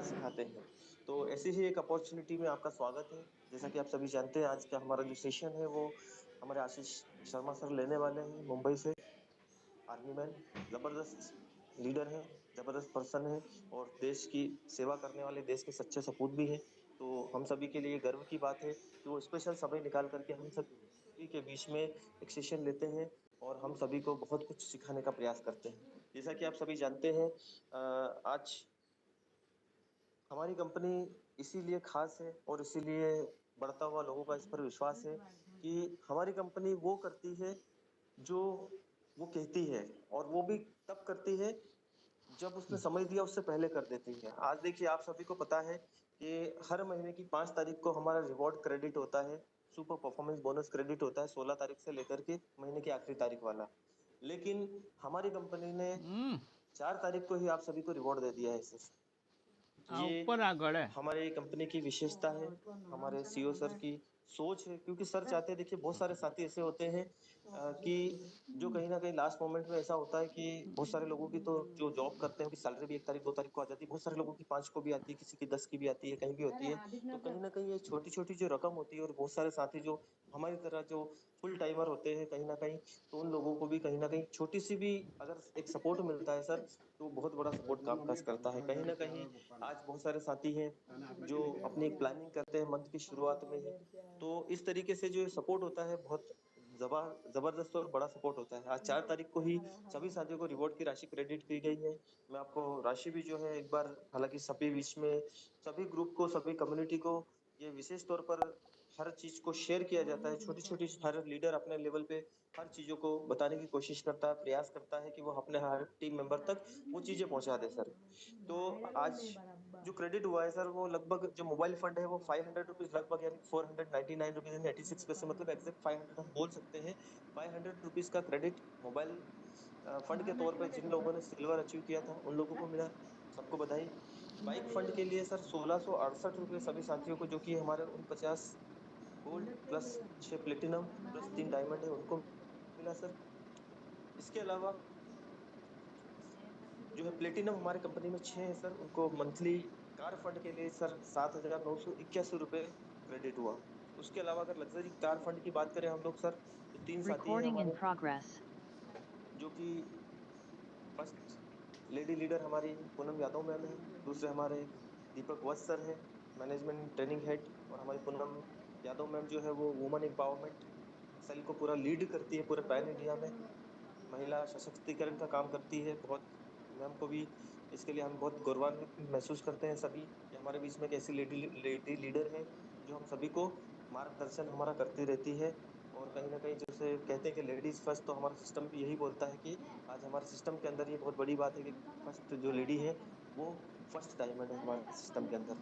सिखाते हैं। तो ऐसी ही एक अपॉर्चुनिटी में आपका स्वागत है। जैसा कि आप सभी जानते हैं, आज का हमारा जो सेशन है वो हमारे आशीष शर्मा सर लेने वाले हैं मुंबई से। आर्मी मैन, जबरदस्त लीडर है, जबरदस्त पर्सन है और देश की सेवा करने वाले देश के सच्चे सपूत भी है। तो हम सभी के लिए गर्व की बात है कि वो स्पेशल समय निकाल करके हम सभी के बीच में एक सेशन लेते हैं और हम सभी को बहुत कुछ सिखाने का प्रयास करते हैं। जैसा कि आप सभी जानते हैं, आज हमारी कंपनी इसीलिए खास है और इसीलिए बढ़ता हुआ लोगों का इस पर विश्वास है कि हमारी कंपनी वो करती है जो वो कहती है, और वो भी तब करती है जब उसने समय दिया उससे पहले कर देती है। आज देखिए, आप सभी को पता है कि हर महीने की 5 तारीख को हमारा रिवॉर्ड क्रेडिट होता है, सुपर परफॉर्मेंस बोनस क्रेडिट होता है 16 तारीख से लेकर के महीने की आखिरी तारीख वाला। लेकिन हमारी कंपनी ने 4 तारीख को ही आप सभी को रिवॉर्ड दे दिया है सर। આ ઉપર ये આગળ હે हमारे कंपनी की विशेषता है, हमारे सीईओ सर की सोच है, क्योंकि सर चाहते हैं, देखिए बहुत सारे साथी ऐसे होते हैं कि जो कहीं ना कहीं लास्ट मोमेंट में ऐसा होता है कि बहुत सारे लोगों की तो जो जॉब करते हैं उनकी सैलरी भी 1 तारीख 2 तारीख को आ जाती है, बहुत सारे लोगों की 5 को भी आती है, किसी की 10 की भी आती है, कहीं भी होती है। तो कहीं ना कहीं ये छोटी छोटी जो रकम होती है, और बहुत सारे साथी जो हमारी तरह जो फुल टाइमर होते हैं कहीं ना कहीं, तो उन लोगों को भी कहीं ना कहीं छोटी सी भी अगर एक सपोर्ट मिलता है सर, तो बहुत बड़ा सपोर्ट काम काज करता है कहीं ना कहीं। आज बहुत सारे साथी हैं जो अपनी एक प्लानिंग करते हैं मंथ की शुरुआत में ही, तो इस तरीके से जो सपोर्ट होता है बहुत जबरदस्त और बड़ा सपोर्ट होता है। आज 4 तारीख को ही सभी साथियों को रिवॉर्ड की राशि क्रेडिट की गई है। मैं आपको राशि भी जो है एक बार, हालांकि सभी बीच में, सभी ग्रुप को, सभी कम्युनिटी को ये विशेष तौर पर हर चीज को शेयर किया जाता है। छोटी छोटी हर लीडर अपने लेवल पे हर चीजों को बताने की कोशिश करता है, प्रयास करता है कि वो अपने हर टीम मेंबर तक वो चीजें पहुंचा दे सर। तो आज जो क्रेडिट हुआ है सर, वो लगभग जो मोबाइल फंड है वो ₹500 लगभग, यानी ₹499.86, मतलब एग्जैक्ट 500 हम बोल सकते हैं। ₹500 का क्रेडिट मोबाइल फंड के तौर पे जिन लोगों ने सिल्वर अचीव किया था उन लोगों को मिला, सबको बधाई। बाइक फंड के लिए सर ₹1668 सभी साथियों को, जो कि हमारे 49 gold plus 6 platinum plus 3 diamond है, उनको मिला सर। इसके अलावा जो है प्लेटिनम हमारे कंपनी में 6 है सर, उनको मंथली कार फंड के लिए सर ₹7,981 क्रेडिट हुआ। उसके अलावा अगर लग्जरी कार फंड की बात करें हम लोग सर, तो 3 साथी हैं Recording in हमारे, progress. जो कि फर्स्ट लेडी लीडर हमारी पूनम यादव मैम है, दूसरे हमारे दीपक वत्स सर है, मैनेजमेंट ट्रेनिंग हेड। और हमारी पूनम यादव मैम जो है वो वुमेन एम्पावरमेंट सेल को पूरा लीड करती है पूरे पैन इंडिया में, महिला सशक्तिकरण का काम करती है बहुत। मैम को भी इसके लिए हम बहुत गौरवान्वित महसूस करते हैं सभी, कि हमारे बीच में एक ऐसी लेडी लेडी लीडर है जो हम सभी को मार्गदर्शन हमारा करती रहती है। और कहीं ना कहीं जैसे कहते हैं कि लेडीज फर्स्ट, तो हमारा सिस्टम भी यही बोलता है कि आज हमारे सिस्टम के अंदर ये बहुत बड़ी बात है कि फर्स्ट जो लेडी है वो फर्स्ट डायमंड है हमारे सिस्टम के अंदर।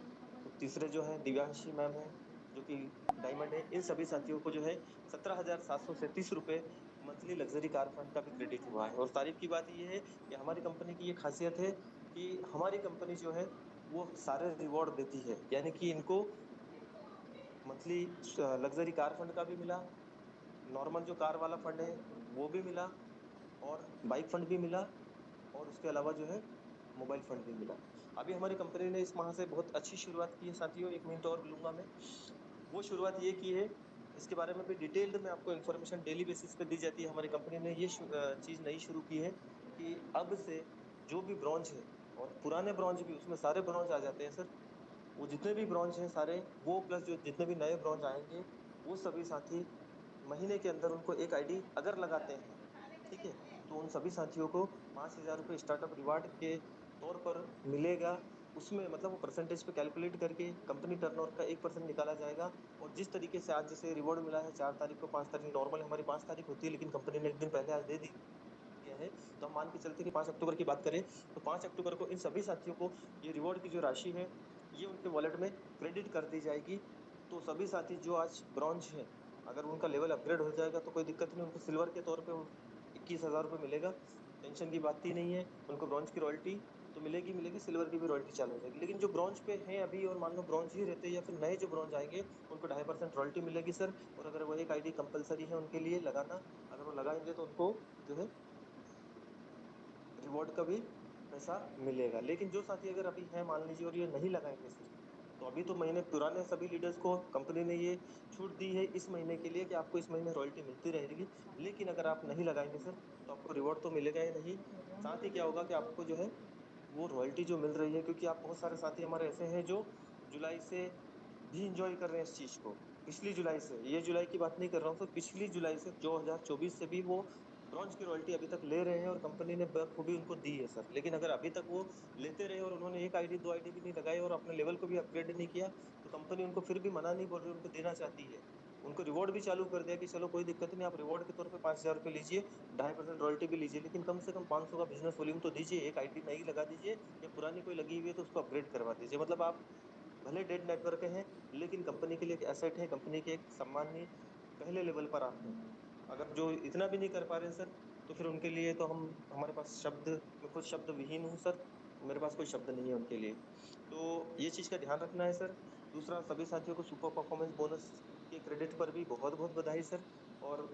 तो तीसरे जो है दिव्यांशी मैम है, जो कि डायमंड है। इन सभी साथियों को जो है ₹17,737 मंथली लग्जरी कार फंड का भी क्रेडिट हुआ है। और तारीफ की बात यह है कि हमारी कंपनी की ये खासियत है कि हमारी कंपनी जो है वो सारे रिवॉर्ड देती है, यानी कि इनको मंथली लग्जरी कार फंड का भी मिला, नॉर्मल जो कार वाला फंड है वो भी मिला, और बाइक फंड भी मिला, और उसके अलावा जो है मोबाइल फंड भी मिला। अभी हमारी कंपनी ने इस माह से बहुत अच्छी शुरुआत की है साथियों, 1 मिनट और लूंगा मैं। वो शुरुआत ये की है, इसके बारे में भी डिटेल्ड में आपको इन्फॉर्मेशन डेली बेसिस पे दी जाती है। हमारी कंपनी ने ये चीज नई शुरू की है कि अब से जो भी ब्रॉन्ज है, और पुराने ब्रॉन्ज भी, उसमें सारे ब्रॉन्ज आ जाते हैं सर, वो जितने भी ब्रॉन्ज हैं सारे, वो प्लस जो जितने भी नए ब्रॉन्ज आएंगे, वो सभी साथी महीने के अंदर उनको एक आईडी अगर लगाते हैं, ठीक है, तो उन सभी साथियों को ₹5,000 स्टार्टअप रिवार्ड के तौर पर मिलेगा। उसमें मतलब वो परसेंटेज पे कैलकुलेट करके कंपनी टर्नओवर का 1% निकाला जाएगा। और जिस तरीके से आज जैसे रिवॉर्ड मिला है 4 तारीख को, 5 तारीख, नॉर्मल हमारी 5 तारीख होती है, लेकिन कंपनी ने एक दिन पहले आज दे दी दिया है, तो हम मान के चलते हैं कि 5 अक्टूबर की बात करें, तो 5 अक्टूबर को इन सभी साथियों को ये रिवॉर्ड की जो राशि है ये उनके वॉलेट में क्रेडिट कर दी जाएगी। तो सभी साथी जो आज ब्रॉन्ज है, अगर उनका लेवल अपग्रेड हो जाएगा तो कोई दिक्कत नहीं, उनको सिल्वर के तौर पे ₹21,000 मिलेगा, टेंशन की बात ही नहीं है। उनको ब्रॉन्ज की रॉयल्टी तो मिलेगी मिलेगी, सिल्वर की भी रॉयल्टी चालू हो जाएगी। लेकिन जो ब्रॉन्ज पे हैं अभी, और मान लो ब्रॉन्ज ही रहते हैं या फिर नए जो ब्रॉन्ज आएंगे, उनको 2.5% रॉयल्टी मिलेगी सर। और अगर वो एक आईडी कंपलसरी है उनके लिए लगाना, अगर वो लगाएंगे तो उनको जो है रिवॉर्ड का भी पैसा मिलेगा। लेकिन जो साथी अगर अभी है मान लीजिए और ये नहीं लगाएंगे सर, तो अभी तो महीने पुराने सभी लीडर्स को कंपनी ने ये छूट दी है इस महीने के लिए कि आपको इस महीने रॉयल्टी मिलती रहेगी। लेकिन अगर आप नहीं लगाएंगे सर, तो आपको रिवॉर्ड तो मिलेगा ही नहीं। साथ ही क्या होगा कि आपको जो है वो रॉयल्टी जो मिल रही है, क्योंकि आप बहुत सारे साथी हमारे ऐसे हैं जो जुलाई से भी इंजॉय कर रहे हैं इस चीज को। पिछली जुलाई से, ये जुलाई की बात नहीं कर रहा हूँ, तो पिछली जुलाई से 2024 से भी वो ब्रॉन्ज की रॉयल्टी अभी तक ले रहे हैं और कंपनी ने बखूबी उनको दी है सर। लेकिन अगर अभी तक वो लेते रहे और उन्होंने एक आईडी दो आईडी भी नहीं लगाई और अपने लेवल को भी अपग्रेड नहीं किया, तो कंपनी उनको फिर भी मना नहीं बोल रही, उनको देना चाहती है। उनको रिवॉर्ड भी चालू कर दिया कि चलो कोई दिक्कत नहीं, आप रिवॉर्ड के तौर पे 5,000 रुपये लीजिए, 2.5% रॉयल्टी भी लीजिए, लेकिन कम से कम 500 का बिजनेस वॉल्यूम तो दीजिए, एक आईडी नई लगा दीजिए या पुरानी कोई लगी हुई है तो उसको अपग्रेड करवा दीजिए। मतलब आप भले डेड नेटवर्क हैं, लेकिन कंपनी के लिए एक एसेट है, कंपनी के एक सम्माननीय पहले लेवल पर आप हैं। अगर जो इतना भी नहीं कर पा रहे हैं सर, तो फिर उनके लिए तो हम हमारे पास शब्द, मैं खुद शब्द विहीन हूँ सर, मेरे पास कोई शब्द नहीं है उनके लिए। तो ये चीज का ध्यान रखना है सर। दूसरा, सभी साथियों को सुपर परफॉर्मेंस बोनस के क्रेडिट पर भी बहुत बहुत बधाई सर। और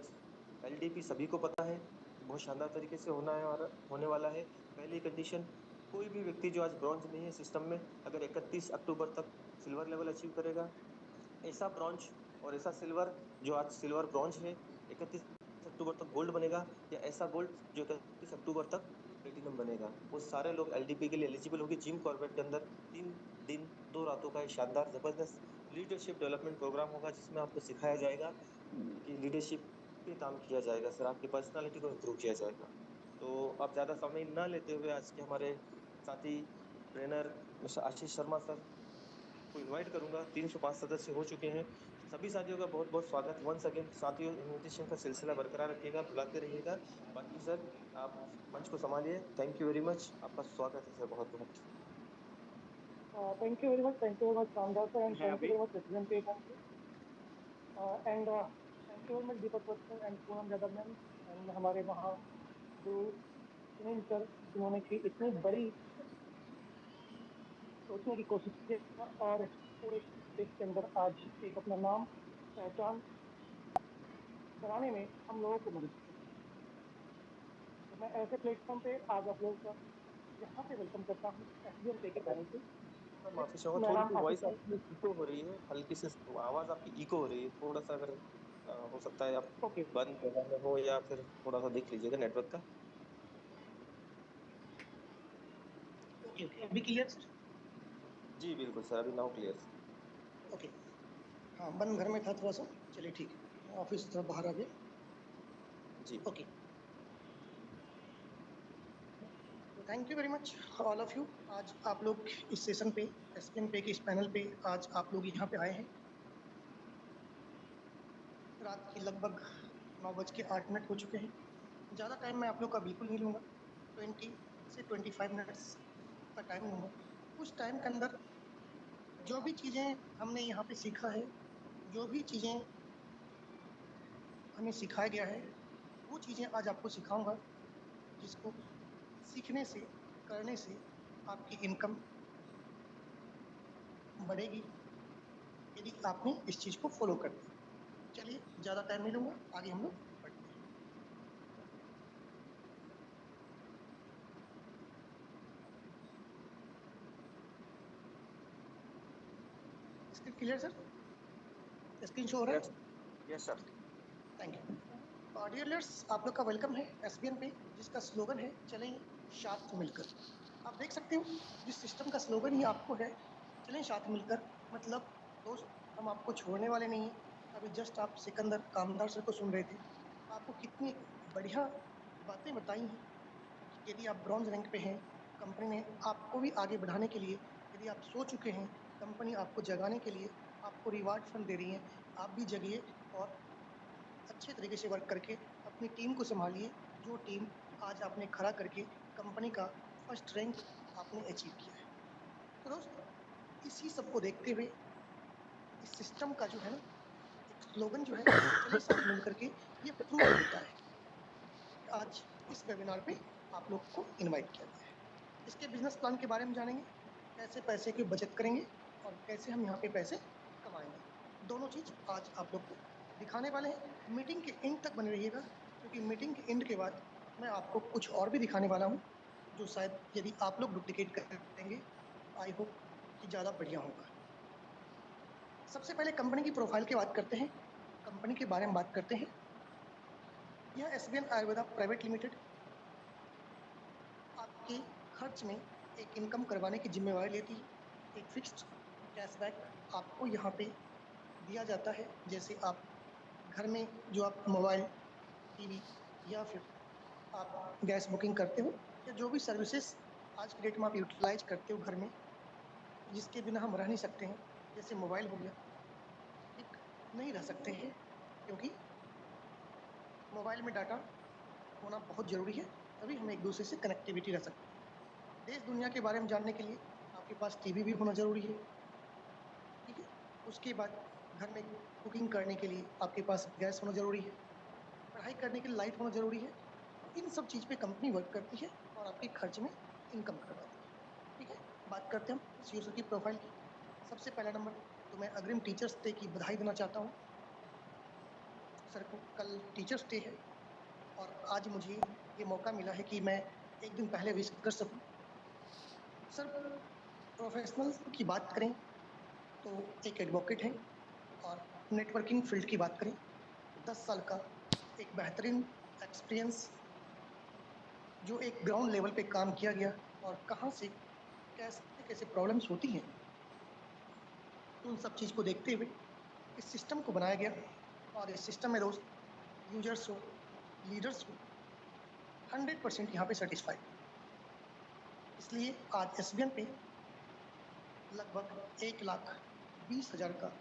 एलडीपी सभी को पता है कि बहुत शानदार तरीके से होना है और होने वाला है। पहली कंडीशन, कोई भी व्यक्ति जो आज ब्रॉन्ज नहीं है सिस्टम में, अगर 31 अक्टूबर तक सिल्वर लेवल अचीव करेगा, ऐसा ब्रॉन्ज और ऐसा सिल्वर जो आज सिल्वर ब्रॉन्ज है, 31 अक्टूबर तक गोल्ड बनेगा, या ऐसा गोल्ड जो 31 अक्टूबर तक प्लेटिनम बनेगा, वो सारे लोग एलडीपी के लिए एलिजिबल होंगे। जिम कॉर्बेट के अंदर 3 दिन 2 रातों का एक शानदार जबरदस्त लीडरशिप डेवलपमेंट प्रोग्राम होगा, जिसमें आपको सिखाया जाएगा कि लीडरशिप पे काम किया जाएगा सर, आपकी पर्सनालिटी को इम्प्रूव किया जाएगा। तो आप ज्यादा समय ना लेते हुए आज के हमारे साथी trainer mister Ashish Sharma sir को इनवाइट करूंगा। 305 सदस्य हो चुके हैं। सभी साथियों का बहुत बहुत स्वागत। वंस अगेन साथियों, इनविटेशन का सिलसिला बरकरार रखिएगा, बुलाते रहिएगा। बाकी सर, आप मंच को संभालिए। थैंक यू वेरी मच, आपका स्वागत है सर, बहुत बहुत। Thank you very much. Thank you very much, Ramdas sir, and thank you very much, representation. And thank you very much, Deepak Vatsal and Poonam Yadav ma'am, and हमारे वहाँ गुरु Sunil sir, जिन्होंने की इतनी बड़ी सोचने की कोशिश की और पूरे देश के अंदर आज एक अपना नाम पहचान बनाने में हम लोगों को मदद की। तो मैं ऐसे प्लेटफॉर्म पे आज आप लोगों का यहाँ पे वेलकम करता हूँ एसबीएम पे के पैनल पे। माफी चाहूंगा, मेरा थोड़ी नाम सी आशीष वॉइस शर्मा। आपकी इको हो रही है, हल्की सी आवाज आपकी इको हो रही है थोड़ा सा। अगर हो सकता है आप ओके बंद जगह में हो, या फिर थोड़ा सा देख लीजिएगा नेटवर्क का। ओके ओके, अभी क्लियर सर? जी बिल्कुल सर, अभी नाउ क्लियर। ओके, हाँ बंद घर में था थोड़ा सा, चलिए ठीक है, ऑफिस से थोड़ा बाहर आ गया। जी ओके, तो thank you very much all of you. आज आप लोग इस सेशन पे, एसपीएम पे के इस पैनल पे आज आप लोग यहाँ पे आए हैं। रात की लगभग 9:08 हो चुके हैं। ज़्यादा टाइम मैं आप लोग का बिल्कुल नहीं लूँगा, 20 से 25 मिनट्स का टाइम लूँगा। उस टाइम के अंदर जो भी चीज़ें हमने यहाँ पे सीखा है, जो भी चीज़ें हमें सिखाया गया है, वो चीज़ें आज आपको सिखाऊंगा, जिसको सीखने से, करने से आपकी इनकम बढ़ेगी यदि आपने इस चीज़ को फॉलो कर लिया। चलिए ज़्यादा टाइम नहीं लूँगा, आगे हम लोग बढ़ते हैं। Screen clear sir? Screen show हो रहा यस, है? Yes sir. Thank you. Dear listeners, आप लोग का वेलकम है एसबीएन पे, जिसका स्लोगन है चलें साथ मिलकर। आप देख सकते हो जिस सिस्टम का स्लोगन ही आपको है चलें साथ मिलकर, मतलब दोस्त हम आपको छोड़ने वाले नहीं हैं। अभी जस्ट आप सिकंदर कामदार सर को सुन रहे थे, आपको कितनी बढ़िया बातें बताई हैं कि यदि आप ब्रॉन्ज रैंक पे हैं, कंपनी ने आपको भी आगे बढ़ाने के लिए, यदि आप सो चुके हैं, कंपनी आपको जगाने के लिए आपको रिवार्ड फंड दे रही है। आप भी जगिए और अच्छे तरीके से वर्क करके अपनी टीम को संभालिए, जो टीम आज आपने खड़ा करके कंपनी का फर्स्ट रैंक आपने अचीव किया है। तो दोस्त, इसी सब को देखते हुए इस सिस्टम का जो है ना एक स्लोगन जो है चलिए साथ मिल करके, ये प्रूव होता है। आज इस वेबिनार पे आप लोग को इनवाइट किया गया है। इसके बिजनेस प्लान के बारे में जानेंगे, कैसे पैसे की बचत करेंगे और कैसे हम यहाँ पे पैसे कमाएंगे। दोनों चीज आज आप लोग को दिखाने वाले हैं। मीटिंग के एंड तक बने रहिएगा, क्योंकि मीटिंग के एंड के बाद मैं आपको कुछ और भी दिखाने वाला हूँ, जो शायद यदि आप लोग डुप्लीकेट करेंगे, आई होप कि ज़्यादा बढ़िया होगा। सबसे पहले कंपनी की प्रोफाइल की बात करते हैं, कंपनी के बारे में बात करते हैं। यह एसबीएन आयुर्वेदा प्राइवेट लिमिटेड आपके खर्च में एक इनकम करवाने की जिम्मेवारी लेती है। एक फिक्स्ड कैशबैक आपको यहाँ पे दिया जाता है। जैसे आप घर में जो आप मोबाइल, टीवी या फिर आप गैस बुकिंग करते हो या जो भी सर्विसेज आज के डेट में आप यूटिलाइज करते हो घर में, जिसके बिना हम रह नहीं सकते हैं, जैसे मोबाइल हो गया, एक नहीं रह सकते हैं, क्योंकि मोबाइल में डाटा होना बहुत ज़रूरी है, तभी हम एक दूसरे से कनेक्टिविटी रह सकते हैं। देश दुनिया के बारे में जानने के लिए आपके पास टीवी भी होना ज़रूरी है, ठीक है। उसके बाद घर में कुकिंग करने के लिए आपके पास गैस होना ज़रूरी है, पढ़ाई करने के लिए लाइट होना ज़रूरी है। तो इन सब चीज़ पे कंपनी वर्क करती है और आपके खर्च में इनकम करवाती है, ठीक है। बात करते हैं हम इस यूज़र की प्रोफाइल की। सबसे पहला नंबर तो मैं अग्रिम टीचर्स डे की बधाई देना चाहता हूँ सर को। कल टीचर्स डे है और आज मुझे ये मौका मिला है कि मैं एक दिन पहले विश कर सकूं। सर, प्रोफेशनल की बात करें तो एक एडवोकेट हैं, और नेटवर्किंग फील्ड की बात करें तो 10 साल का एक बेहतरीन एक्सपीरियंस, जो एक ग्राउंड लेवल पे काम किया गया और कहाँ से कैसे कैसे प्रॉब्लम्स होती हैं, तो उन सब चीज़ को देखते हुए इस सिस्टम को बनाया गया। और इस सिस्टम में दोस्त यूजर्स हो, लीडर्स हो, 100% यहाँ पे सेटिस्फाइड। इसलिए आज एसबीएन पे लगभग 1,20,000 का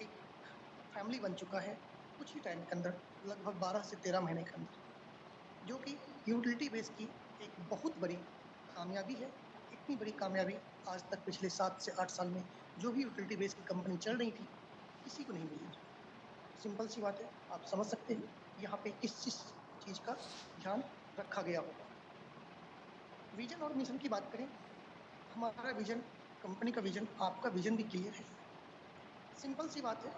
एक फैमिली बन चुका है कुछ ही टाइम के अंदर, लगभग 12 से 13 महीने के अंदर, जो कि यूटिलिटी बेस की एक बहुत बड़ी कामयाबी है। इतनी बड़ी कामयाबी आज तक पिछले 7 से 8 साल में जो भी यूटिलिटी बेस की कंपनी चल रही थी, किसी को नहीं मिली थी। सिंपल सी बात है, आप समझ सकते हैं यहाँ पे किस चीज़ का ध्यान रखा गया होगा। विजन और मिशन की बात करें, हमारा विजन, कंपनी का विजन, आपका विजन भी क्लियर है। सिंपल सी बात है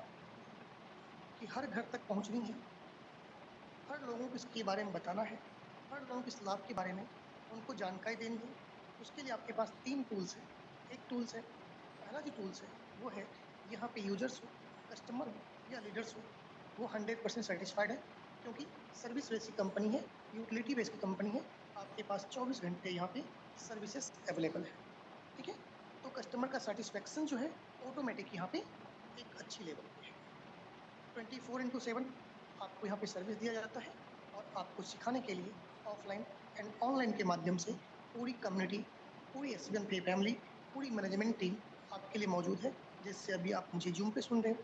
कि हर घर तक पहुंचनी है, हर लोगों को इसके बारे में बताना है, हर लोगों को इस लाभ के बारे में उनको जानकारी देनी है। उसके लिए आपके पास 3 टूल्स हैं। एक टूल्स है, पहला जो टूल्स है वो है, यहाँ पे यूजर्स हो, कस्टमर हो या लीडर्स हो, वो 100% सेटिस्फाइड है, क्योंकि सर्विस बेस की कंपनी है, यूटिलिटी बेस की कंपनी है। आपके पास 24 घंटे यहाँ पे सर्विसेज अवेलेबल है, ठीक है। तो कस्टमर का सेटिस्फेक्शन जो है ऑटोमेटिक यहाँ पे एक अच्छी लेवल पे है। 24/7 आपको यहाँ पे सर्विस दिया जाता है और आपको सिखाने के लिए ऑफलाइन एंड ऑनलाइन के माध्यम से पूरी कम्युनिटी, पूरी एसबीएन पे फैमिली, पूरी मैनेजमेंट टीम आपके लिए मौजूद है। जैसे अभी आप मुझे जूम पे सुन रहे हो,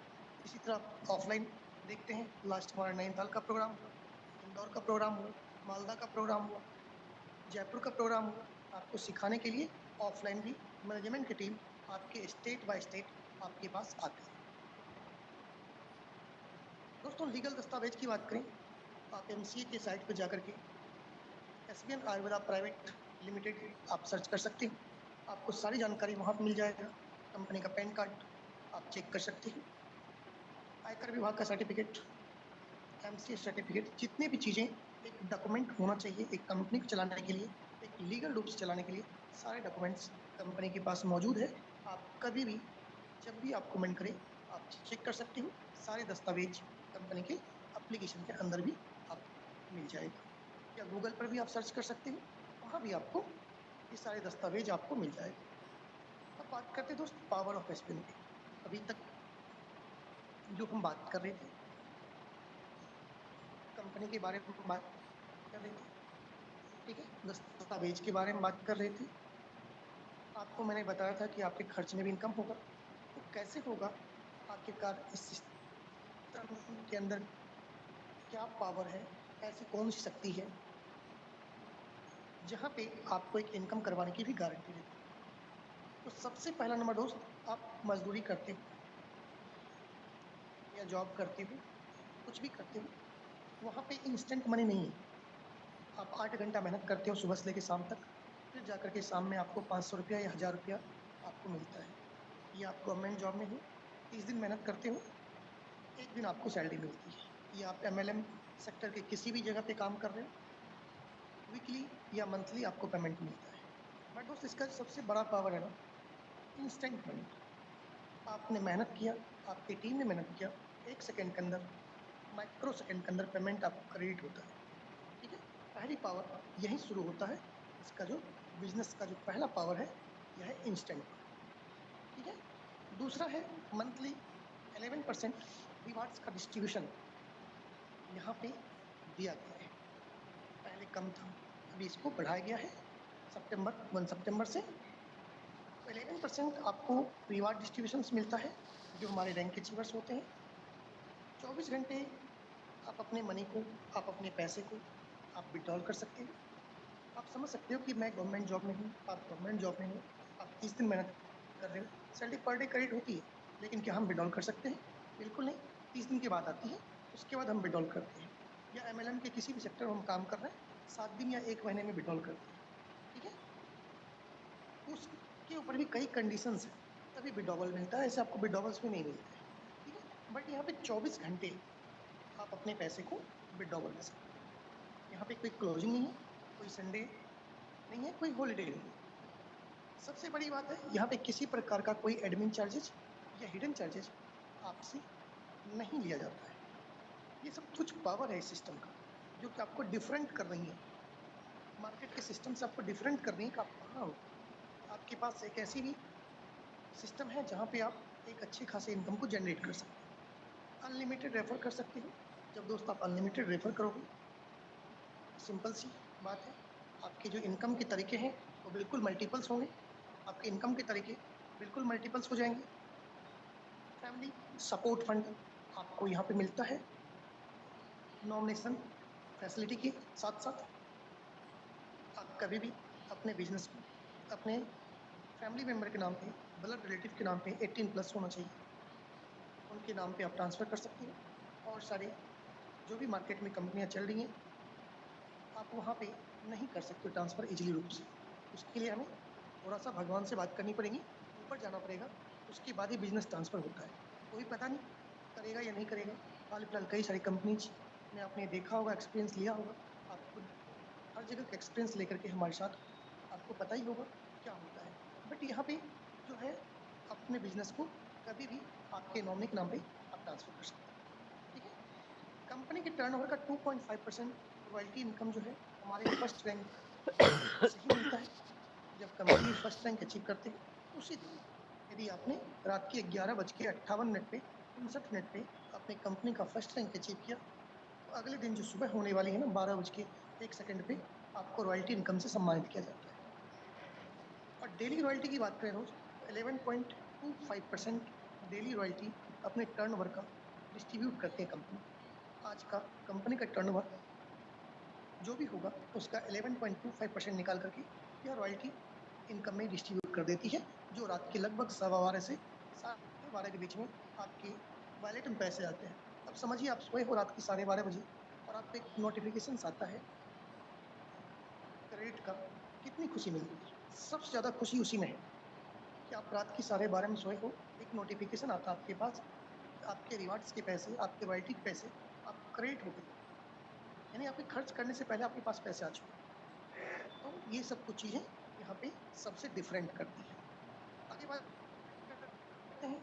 इसी तरह ऑफलाइन देखते हैं। लास्ट हमारा नैनीताल का प्रोग्राम हुआ, इंदौर का प्रोग्राम हुआ, मालदा का प्रोग्राम हुआ, जयपुर का प्रोग्राम हुआ। आपको सिखाने के लिए ऑफलाइन भी मैनेजमेंट की टीम आपके स्टेट बाय स्टेट आपके पास आती है। दोस्तों, लीगल दस्तावेज की बात करें तो आप एमसीए के साइट पर जाकर के एसबीएन आयुर्वेदा प्राइवेट लिमिटेड आप सर्च कर सकते हो। आपको सारी जानकारी वहाँ पर मिल जाएगा। कंपनी का पैन कार्ड आप चेक कर सकते हो, आयकर विभाग का सर्टिफिकेट, एमसीए सर्टिफिकेट, जितनी भी चीज़ें एक डॉक्यूमेंट होना चाहिए एक कंपनी को चलाने के लिए, एक लीगल रूप से चलाने के लिए, सारे डॉक्यूमेंट्स कंपनी के पास मौजूद है। आप कभी भी, जब भी आपको मन करे, आप चेक कर सकते हो। सारे दस्तावेज कंपनी के एप्लीकेशन के अंदर भी आपको मिल जाएगा, या गूगल पर भी आप सर्च कर सकते हो, वहाँ भी आपको ये सारे दस्तावेज आपको मिल जाएगा। अब बात करते हैं दोस्त पावर ऑफ एसपीएन की। अभी तक जो हम बात कर रहे थे, कंपनी के बारे में बात कर रहे थे, ठीक है, दस्तावेज के बारे में बात कर रहे थे। आपको मैंने बताया था कि आपके खर्च में भी इनकम होगा। तो कैसे होगा, आखिरकार इस सिस्टम के अंदर क्या पावर है, ऐसी कौन सी शक्ति है जहाँ पे आपको एक इनकम करवाने की भी गारंटी देती है। तो सबसे पहला नंबर दोस्त, आप मजदूरी करते हो या जॉब करते हो, कुछ भी करते हो, वहाँ पे इंस्टेंट मनी नहीं है। आप 8 घंटा मेहनत करते हो सुबह से लेकर शाम तक, फिर जाकर के शाम में आपको 500 रुपया या 1000 रुपया आपको मिलता है। या आप गवर्नमेंट जॉब में हो, 30 दिन मेहनत करते हो, एक दिन आपको सैलरी मिलती है। या आप एमएलएम सेक्टर के किसी भी जगह पे काम कर रहे हो, वीकली या मंथली आपको पेमेंट मिलता है। बट दोस्त इसका सबसे बड़ा पावर है ना, इंस्टेंट पेमेंट। आपने मेहनत किया, आपकी टीम ने मेहनत किया, 1 सेकंड के अंदर, माइक्रो सेकंड के अंदर पेमेंट आपको क्रेडिट होता है। ठीक है, पहली पावर यहीं शुरू होता है। इसका जो बिजनेस का जो पहला पावर है यह है इंस्टेंट पावर। ठीक है, दूसरा है मंथली 11% रिवार्ड्स का डिस्ट्रीब्यूशन यहाँ पे दिया गया है। पहले कम था, अभी इसको बढ़ाया गया है 1 सितंबर से। 11% आपको रिवार्ड डिस्ट्रीब्यूशन मिलता है जो हमारे रैंक के अचीवर्स होते हैं। 24 घंटे आप अपने मनी को, आप अपने पैसे को आप विड्रॉल कर सकते हो। आप समझ सकते हो कि मैं गवर्नमेंट जॉब में हूँ, आप गवर्नमेंट जॉब में हो, आप 30 दिन मेहनत कर रहे हो, सैलरी पर डे क्रेडिट होती है, लेकिन क्या हम विड्रॉल कर सकते हैं? बिल्कुल नहीं। 30 दिन के बाद आती है, उसके बाद हम विड्रॉल करते हैं। या MLM के किसी भी सेक्टर में हम काम कर रहे हैं, 7 दिन या 1 महीने में विड्रॉल करते हैं। ठीक है, उसके ऊपर भी कई कंडीशंस हैं, तभी विड्रॉवल मिलता है, ऐसे आपको विड्रॉवल्स भी नहीं मिलते हैं। ठीक है, बट यहाँ पे 24 घंटे आप अपने पैसे को विड्रॉवल ले सकते हैं। यहाँ पे कोई क्लोजिंग नहीं है, कोई संडे नहीं है, कोई हॉलीडे नहीं है। सबसे बड़ी बात है, यहाँ पे किसी प्रकार का कोई एडमिन चार्जेस या हिडन चार्जेस आपसे नहीं लिया जाता है। ये सब कुछ पावर है इस सिस्टम का, जो कि आपको डिफरेंट कर रही है, मार्केट के सिस्टम से आपको डिफरेंट कर रही है कि आप कहाँ हो। आपके पास एक ऐसी भी सिस्टम है जहाँ पे आप एक अच्छी खासी इनकम को जनरेट कर सकते हो। अनलिमिटेड रेफर कर सकते हो। जब दोस्त आप अनलिमिटेड रेफर करोगे, सिंपल सी बात है, आपके जो इनकम के तरीके हैं वो बिल्कुल मल्टीपल्स होंगे। आपके इनकम के तरीके बिल्कुल मल्टीपल्स हो जाएंगे। फैमिली सपोर्ट फंड आपको यहाँ पे मिलता है। नॉमिनेशन फैसिलिटी के साथ साथ आप कभी भी अपने बिजनेस को अपने फैमिली मेम्बर के नाम पे, ब्लड रिलेटिव के नाम पे 18+ होना चाहिए, उनके नाम पे आप ट्रांसफ़र कर सकते हो। और सारे जो भी मार्केट में कंपनियां चल रही हैं, आप वहाँ पे नहीं कर सकते ट्रांसफ़र इजीली रूप से। उसके लिए हमें थोड़ा सा भगवान से बात करनी पड़ेगी, ऊपर जाना पड़ेगा, उसके बाद ही बिजनेस ट्रांसफ़र होता है। कोई पता नहीं करेगा या नहीं करेगा। हाल फिलहाल कई सारी कंपनीज में आपने देखा होगा, एक्सपीरियंस लिया होगा, आप खुद हर जगह का एक्सपीरियंस लेकर के हमारे साथ, आपको पता ही होगा क्या होता है। बट यहाँ पे जो है, अपने बिजनेस को कभी भी आपके नॉमिनी के नाम पे आप ट्रांसफ़र कर सकते हैं। ठीक है, कंपनी के टर्नओवर का 2.5% रॉयल्टी इनकम जो है हमारे फर्स्ट रैंक से ही मिलता है। जब कंपनी फर्स्ट रैंक अचीव करते हैं, उसी दिन यदि आपने रात के 11:58 पे 59 पे अपने कंपनी का फर्स्ट रैंक अचीव किया, तो अगले दिन जो सुबह होने वाली है ना 12:01 पे आपको रॉयल्टी इनकम से सम्मानित किया जाता है। और डेली रॉयल्टी की बात करें रोज, तो 11.25% डेली रॉयल्टी अपने टर्नओवर का डिस्ट्रीब्यूट करती है कंपनी। आज का कंपनी का टर्नओवर जो भी होगा उसका 11.25% निकाल करके यह रॉयल्टी इनकम में डिस्ट्रीब्यूट कर देती है, जो रात के लगभग 12:15 से 12:30 के बीच में आपके वॉलेट में पैसे आते हैं। अब समझिए, आप सोए हो रात के 12:30 बजे और आपको एक नोटिफिकेशन आता है क्रेडिट का, कितनी खुशी मिलती है। सबसे ज़्यादा खुशी उसी में है कि आप रात की 12:30 में सोए हो, एक नोटिफिकेशन आता है आपके पास, आपके रिवार्ड्स के पैसे, आपके रॉयल्टी के पैसे आपको क्रेडिट हो गए, यानी आपके खर्च करने से पहले आपके पास पैसे आ चुके हैं। तो ये सब कुछ चीज़ें यहाँ पे सबसे डिफरेंट करती है। आगे बात करते हैं,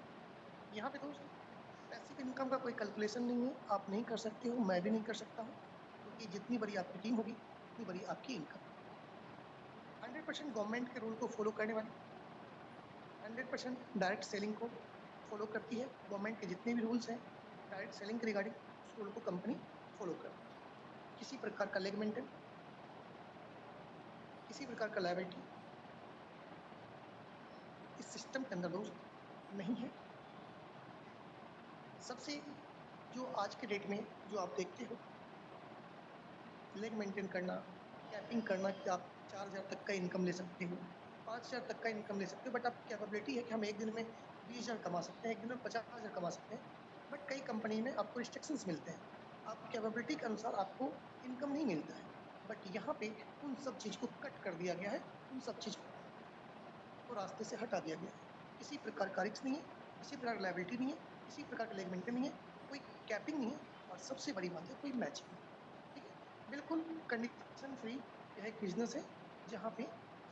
यहाँ पे दोस्त पैसिव इनकम का कोई कैलकुलेशन नहीं है, आप नहीं कर सकते हो, मैं भी नहीं कर सकता हूँ, क्योंकि जितनी बड़ी आपकी टीम होगी उतनी बड़ी आपकी इनकम। 100% गवर्नमेंट के रूल को फॉलो करने वाली, 100% डायरेक्ट सेलिंग को फॉलो करती है। गवर्नमेंट के जितने भी रूल्स हैं डायरेक्ट सेलिंग के रिगार्डिंग, उस रूल को कंपनी फॉलो करती है। किसी प्रकार का लेग मेंटेन, किसी प्रकार का लायबिलिटी इस सिस्टम के अंदर दोस्त नहीं है। सबसे जो आज के डेट में जो आप देखते हो, लेग मेंटेन करना, कैपिंग करना कि आप 4,000 तक का इनकम ले सकते हो, 5,000 तक का इनकम ले सकते हो, बट आपकी कैपेबिलिटी है कि हम एक दिन में 20,000 कमा सकते हैं, एक दिन में 50,000 कमा सकते हैं। बट कई कंपनी में आपको रिस्ट्रिक्शंस मिलते हैं, आपकी कैपेबिलिटी के अनुसार आपको इनकम नहीं मिलता है। बट यहाँ पे उन सब चीज़ को कट कर दिया गया है, उन सब चीज़ को रास्ते से हटा दिया गया है। किसी प्रकार का रिस्क नहीं है, किसी प्रकार की लायबिलिटी नहीं है, किसी प्रकार का लेग मेंटेन नहीं है, कोई कैपिंग नहीं है, और सबसे बड़ी बात है कोई मैचिंग नहीं है। ठीक है, बिल्कुल कंडीशन फ्री यह एक बिजनेस है जहाँ पे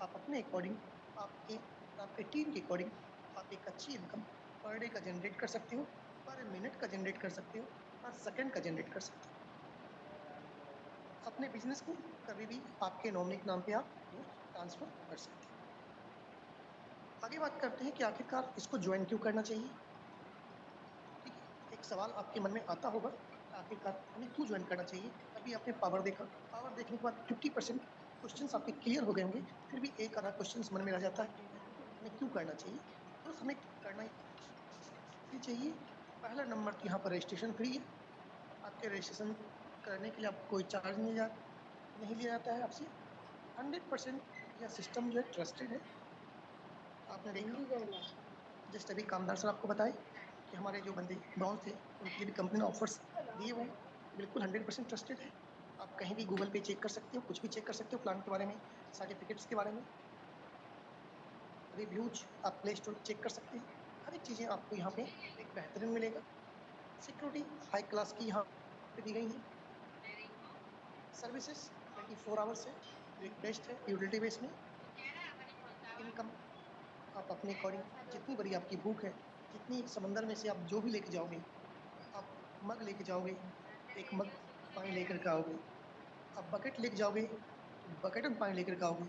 आप अपने अकॉर्डिंग आपके आपके टीम के अकॉर्डिंग आप एक अच्छी इनकम पर डे का जनरेट कर सकते हो, पर मिनट का जनरेट कर सकते हो, पर सेकंड का जनरेट कर सकते हो। अपने बिजनेस को कभी भी आपके नॉमिनी के नाम पे आप ट्रांसफर कर सकते हैं। आगे बात करते हैं कि आखिरकार इसको ज्वाइन क्यों करना चाहिए। ठीक है, एक सवाल आपके मन में आता होगा, आखिरकार हमें क्यों ज्वाइन करना चाहिए। अभी आपने पावर देखा, पावर देखने के बाद 50% क्वेश्चंस आपके क्लियर हो गए होंगे, फिर भी एक आधा क्वेश्चंस मन में रह जाता है, हमें क्यों करना चाहिए। तो हमें करना ही चाहिए। पहला नंबर तो यहाँ पर रजिस्ट्रेशन फ्री है। आपके रजिस्ट्रेशन करने के लिए आपको कोई चार्ज नहीं लिया जाता है आपसे। 100% यह सिस्टम जो है ट्रस्टेड है। आपने देखा जस्ट अभी कामदार सर आपको बताए कि हमारे जो बंदे ब्रॉन्ज थे उनके लिए भी कंपनी ने ऑफर्स दिए हुए हैं, बिल्कुल 100% ट्रस्टेड है। आप कहीं भी गूगल पे चेक कर सकते हो, कुछ भी चेक कर सकते हो, प्लान के बारे में, सर्टिफिकेट्स के बारे में, रिव्यूज आप प्ले स्टोर चेक कर सकते हैं। हर एक चीज़ें आपको यहाँ पे एक बेहतरीन मिलेगा। सिक्योरिटी हाई क्लास की यहाँ पे दी गई है। सर्विसेज 24 आवर्स है, जो एक बेस्ट है यूटिलिटी बेस में। इनकम आप अपने अकॉर्डिंग, जितनी बड़ी आपकी भूख है, जितनी समंदर में से आप जो भी लेके जाओगे, आप मग लेके जाओगे, एक मग पानी लेकर के आओगे। आप बकेट लेके जाओगे तो बकेट में पानी लेकर के आओगे।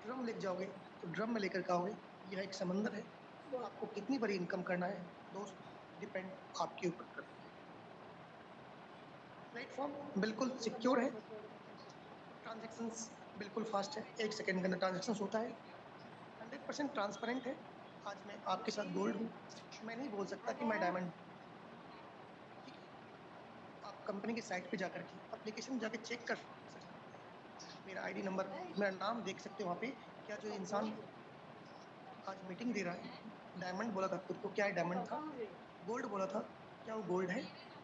ड्रम लेके जाओगे तो ड्रम में लेकर के आओगे। यह एक समंदर है। आपको कितनी बड़ी इनकम करना है दोस्त, डिपेंड आपके ऊपर करता है। प्लेटफॉर्म बिल्कुल सिक्योर है, ट्रांजेक्शन्स बिल्कुल फास्ट है, 1 सेकेंड के अंदर ट्रांजेक्शन होता है। 100% ट्रांसपेरेंट है। आज मैं आपके साथ गोल्ड हूँ, मैं नहीं बोल सकता कि मैं डायमंड। ठीक है, आप कंपनी की साइट पे जाकर के एप्लीकेशन जाके चेक कर सकते हैं। मेरा आईडी नंबर, मेरा नाम देख सकते हो वहाँ पे। क्या जो इंसान आज मीटिंग दे रहा है, डायमंड बोला था खुद को, क्या है डायमंड था, गोल्ड बोला था, क्या वो गोल्ड है।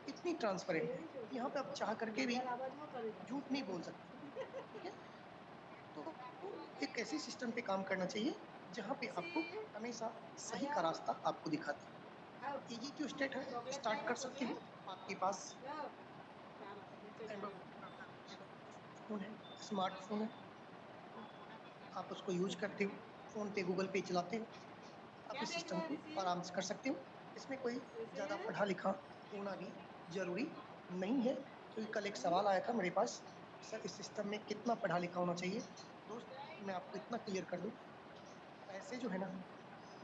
इतनी ट्रांसपेरेंट है, यहाँ पे आप चाह करके भी झूठ नहीं बोल सकते। ठीक है, तो एक ऐसी सिस्टम पे काम करना चाहिए जहाँ पे आपको हमेशा सही का रास्ता आपको दिखाता है। इजी टू स्टार्ट है, स्टार्ट कर सकते हो। आपके पास एंड्रॉइड फोन है, स्मार्टफोन है, आप उसको यूज करते हो, फोन पे गूगल पे चलाते हो, आप इस सिस्टम को आराम से कर सकते हो। इसमें कोई ज़्यादा पढ़ा लिखा होना भी जरूरी नहीं है, क्योंकि कल एक सवाल आया था मेरे पास, सर इस सिस्टम में कितना पढ़ा लिखा होना चाहिए। दोस्त, मैं आपको इतना क्लियर कर दूं, पैसे जो है ना,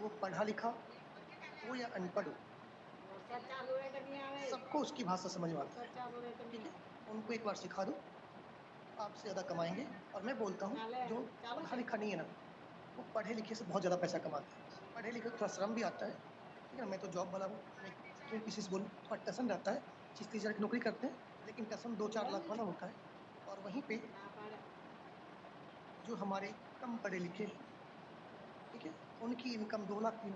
वो पढ़ा लिखा हो या अनपढ़ हो, सबको उसकी भाषा समझ में आती है। ठीक है, उनको एक बार सिखा दो, आपसे ज़्यादा कमाएंगे। और मैं बोलता हूँ जो पढ़ा लिखा नहीं है ना, वो पढ़े लिखे से बहुत ज़्यादा पैसा कमाते हैं। पढ़े लिखे को थोड़ा श्रम भी आता है, ठीक है ना। मैं तो जॉब वाला हूँ, मैं क्यों किसी से बोलूँ, थोड़ा टसन रहता है। 30-30 हज़ार की नौकरी करते हैं, लेकिन टसन 2-4 लाख वाला होता है। और वहीं पे जो हमारे कम पढ़े लिखे हैं, ठीक है, उनकी इनकम 2 लाख 3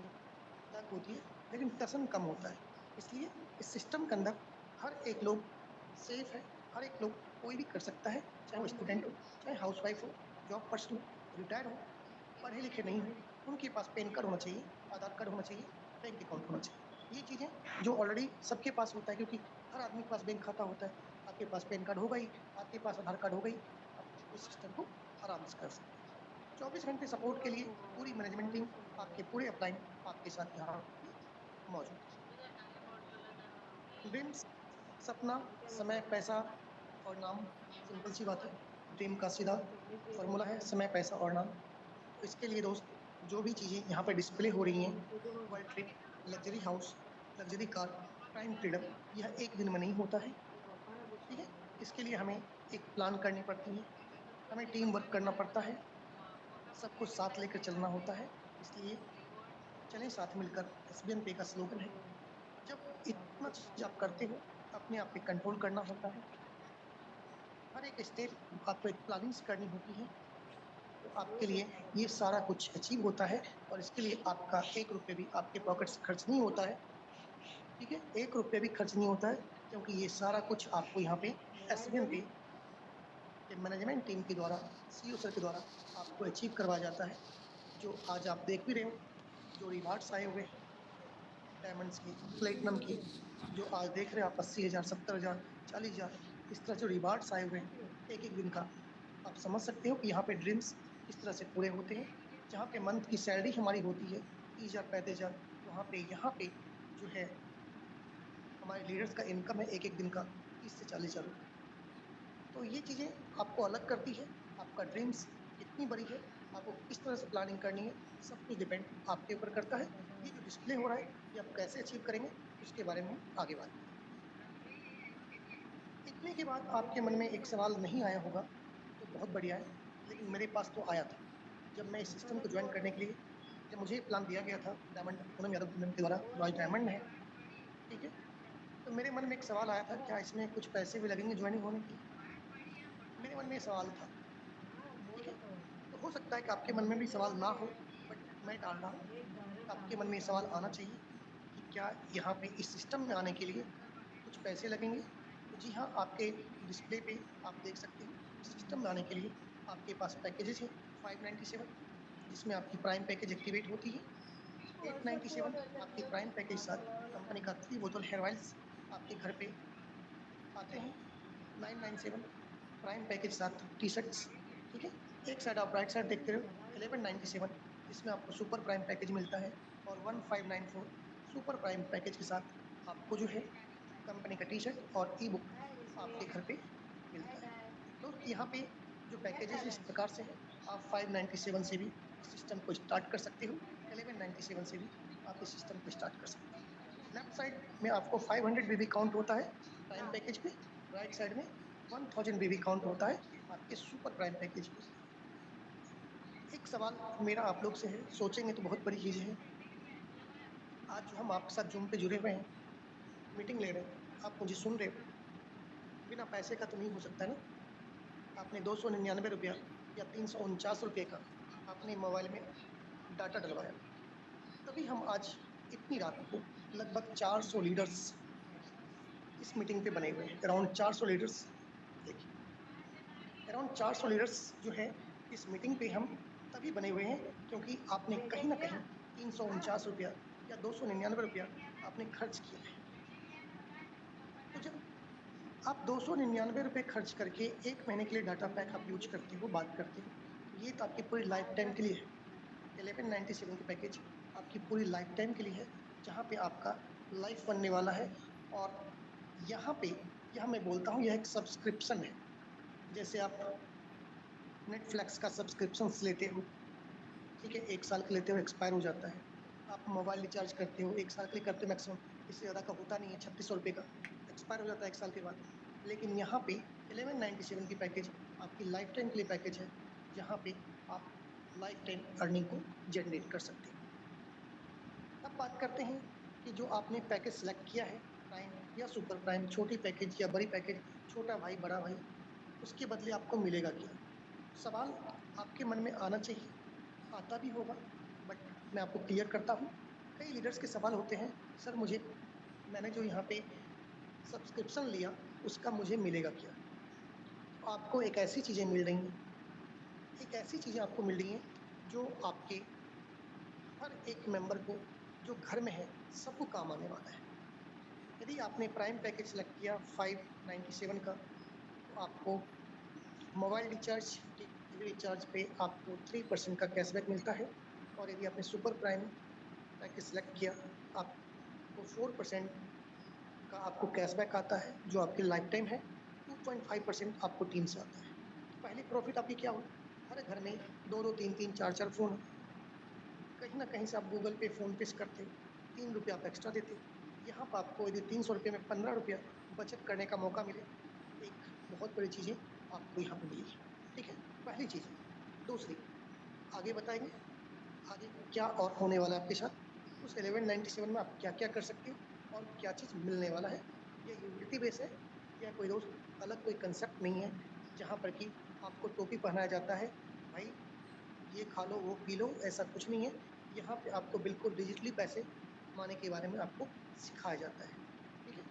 लाख होती है, लेकिन टसन कम होता है। इसलिए इस सिस्टम के अंदर हर एक लोग सेफ है, हर एक लोग कोई भी कर सकता है, चाहे वो स्टूडेंट हो, चाहे हाउसवाइफ हो, जॉब पर्सन हो, रिटायर हो, पढ़े लिखे नहीं हो, उनके पास पैन कार्ड होना चाहिए, आधार कार्ड होना चाहिए, बैंक अकाउंट होना चाहिए। ये चीज़ें जो ऑलरेडी सबके पास होता है, क्योंकि हर आदमी के पास बैंक खाता होता है। आपके पास पैन कार्ड होगा ही, आपके पास आधार कार्ड होगा ही, आप इस सिस्टम को आराम से कर सकते हैं। 24 घंटे सपोर्ट के लिए पूरी मैनेजमेंट टीम, आपके पूरे अपलाइन आपके साथ यहाँ पे मौजूद है। ड्रीम्स, सपना, समय, पैसा और नाम, सिंपल सी बात है। ड्रीम का सीधा फॉर्मूला है समय, पैसा और नाम। तो इसके लिए दोस्त, जो भी चीज़ें यहाँ पे डिस्प्ले हो रही हैं, world trip, luxury house, luxury car, prime freedom, यह एक दिन में नहीं होता है। ठीक है, इसके लिए हमें एक प्लान करनी पड़ती है, हमें टीम वर्क करना पड़ता है, सबको साथ लेकर चलना होता है। इसलिए चलें साथ मिलकर, एसबीएन पे का स्लोगन है। जब इतना चीज आप करते हो, अपने आप पे कंट्रोल करना होता है। हर एक स्टेप आपको एक प्लानिंग से करनी होती है, तो आपके लिए ये सारा कुछ अचीव होता है। और इसके लिए आपका 1 रुपये भी आपके पॉकेट से खर्च नहीं होता है। ठीक है, 1 रुपये भी खर्च नहीं होता है, क्योंकि ये सारा कुछ आपको यहाँ पे एसबीएन पे के मैनेजमेंट टीम के द्वारा, सीईओ सर के द्वारा आपको अचीव करवाया जाता है। जो आज आप देख भी रहे हो, जो रिवार्ड्स आए हुए हैं डायमंड्स के, प्लेटिनम के, जो आज देख रहे हैं आप 80,000, 70,000, 40,000, इस तरह जो रिवार्ड्स आए हुए हैं एक एक दिन का, आप समझ सकते हो कि यहाँ पे ड्रीम्स किस तरह से पूरे होते हैं। जहाँ पे मंथ की सैलरी हमारी होती है 30,000 35,000, वहाँ पे यहाँ पे जो है हमारे लीडर्स का इनकम है एक दिन का 30 से 40,000 रुपये। तो ये चीज़ें आपको अलग करती है। आपका ड्रीम्स कितनी बड़ी है, आपको किस तरह से प्लानिंग करनी है, सब कुछ डिपेंड आपके ऊपर करता है। ये जो डिस्प्ले हो रहा है, ये आप कैसे अचीव करेंगे, उसके बारे में हम आगे बात करेंगे। इतने के बाद आपके मन में एक सवाल नहीं आया होगा, तो बहुत बढ़िया है, लेकिन मेरे पास तो आया था। जब मैं इस सिस्टम को ज्वाइन करने के लिए, जब मुझे प्लान दिया गया था डायमंड पूनम यादव मैम के द्वारा, जो आज डायमंड है, ठीक है, तो मेरे मन में एक सवाल आया था, क्या इसमें कुछ पैसे भी लगेंगे ज्वाइनिंग होने के लिए? मेरे मन में ये सवाल था, ठीक है। तो हो सकता है कि आपके मन में भी सवाल ना हो, बट मैं डाल रहा हूँ, आपके मन में ये सवाल आना चाहिए कि क्या यहाँ पे इस सिस्टम में आने के लिए कुछ पैसे लगेंगे? तो जी हाँ, आपके डिस्प्ले पे आप देख सकते हो, इस सिस्टम में आने के लिए आपके पास पैकेजेस हैं 597, जिसमें आपकी प्राइम पैकेज एक्टिवेट होती है। 897 आपकी प्राइम पैकेज साथ कंपनी का 3 बोतल हेयर ऑयल्स आपके घर पे आते हैं। 997 प्राइम पैकेज साथ टी शर्ट्स, ठीक है। एक साइड आप राइट साइड देखते हो 1197, जिसमें आपको सुपर प्राइम पैकेज मिलता है, और 1594 सुपर प्राइम पैकेज के साथ आपको जो है कंपनी का टी शर्ट और ई बुक आपके घर पे मिलता है। दोस्त यहाँ पे जो पैकेजेस इस प्रकार से है, आप 597 से भी सिस्टम को स्टार्ट कर सकते हो, 1197 से भी आप इस सिस्टम को स्टार्ट कर सकते हो। लेफ्ट साइड में आपको 500 बीबी काउंट होता है प्राइम पैकेज पे, राइट साइड में 1000 बीबी काउंट होता है आपके सुपर प्राइम पैकेज पे। एक सवाल मेरा आप लोग से है, सोचेंगे तो बहुत बड़ी चीज़ है। आज जो हम आपके साथ जूम पे जुड़े हुए हैं, मीटिंग ले रहे हैं, आप मुझे सुन रहे हो, बिना पैसे का तो नहीं हो सकता ना। आपने 299 रुपया या 349 रुपये का आपने मोबाइल में डाटा डलवाया, तभी हम आज इतनी रात को लगभग 400 लीडर्स इस मीटिंग पे बने हुए हैं। अराउंड 400 लीडर्स, देखिए अराउंड 400 लीडर्स जो है इस मीटिंग पे हम तभी बने हुए हैं क्योंकि आपने कहीं ना कहीं 349 रुपया या 299 रुपया आपने खर्च किया है। तो जब आप 299 रुपये खर्च करके 1 महीने के लिए डाटा पैक आप यूज करते हो, बात करते हो, तो ये तो आपकी पूरी लाइफ टाइम के लिए है। 1197 की पैकेज आपकी पूरी लाइफ टाइम के लिए है, जहाँ पे आपका लाइफ बनने वाला है। और यहाँ पे यह मैं बोलता हूँ, यह एक सब्सक्रिप्शन है। जैसे आप नेटफ्लिक्स का सब्सक्रिप्शन लेते हो, ठीक है, 1 साल का लेते हो, एक्सपायर हो जाता है। आप मोबाइल रिचार्ज करते हो, 1 साल के लिए करते हो मैक्सिमम, इससे ज़्यादा का होता नहीं है, 3600 रुपये का एक्सपायर हो जाता है 1 साल के बाद। लेकिन यहाँ पे 1197 की पैकेज आपकी लाइफ टाइम के लिए पैकेज है, जहाँ पे आप लाइफ टाइम अर्निंग को जनरेट कर सकते हो। अब बात करते हैं कि जो आपने पैकेज सेलेक्ट किया है, प्राइम या सुपर प्राइम, छोटी पैकेज या बड़ी पैकेज, छोटा भाई बड़ा भाई, उसके बदले आपको मिलेगा क्या? सवाल आपके मन में आना चाहिए, आता भी होगा, बट मैं आपको क्लियर करता हूँ। कई लीडर्स के सवाल होते हैं, सर मुझे, मैंने जो यहाँ पे सब्सक्रिप्शन लिया उसका मुझे मिलेगा क्या? तो आपको एक ऐसी चीज़ें मिल रही हैं, एक ऐसी चीज़ें आपको मिल रही हैं जो आपके हर एक मेंबर को जो घर में है सबको काम आने वाला है। यदि आपने प्राइम पैकेज सेलेक्ट किया 597 का, तो आपको मोबाइल रिचार्ज, टीवी रिचार्ज पे आपको 3% का कैशबैक मिलता है। और यदि आपने सुपर प्राइम पैकेज सेलेक्ट किया, आपको 4% का आपको कैशबैक आता है, जो आपकी लाइफ टाइम है। 2.5% आपको टीम से आता है। तो पहली प्रॉफिट आपकी क्या हुई? हर घर में दो दो तीन तीन चार चार फोन, कहीं ना कहीं से आप गूगल पे फोन पे से करते हो, 3 रुपये आप एक्स्ट्रा देते हो। यहाँ पर आपको यदि 300 रुपये में 15 रुपया बचत करने का मौका मिले, एक बहुत बड़ी चीज़ें आपको यहाँ पे मिली है, ठीक है, पहली चीज़। दूसरी, आगे बताएंगे आगे क्या और होने वाला है आपके साथ, उस 1197 में आप क्या क्या कर सकते हो और क्या चीज़ मिलने वाला है। यह यूटिलिटी बेस है, या कोई दोस्त अलग कोई कंसेप्ट नहीं है जहाँ पर कि आपको टोपी पहनाया जाता है, भाई ये खा लो वो पी लो, ऐसा कुछ नहीं है। यहाँ पे आपको बिल्कुल डिजिटली पैसे कमाने के बारे में आपको सिखाया जाता है, ठीक है।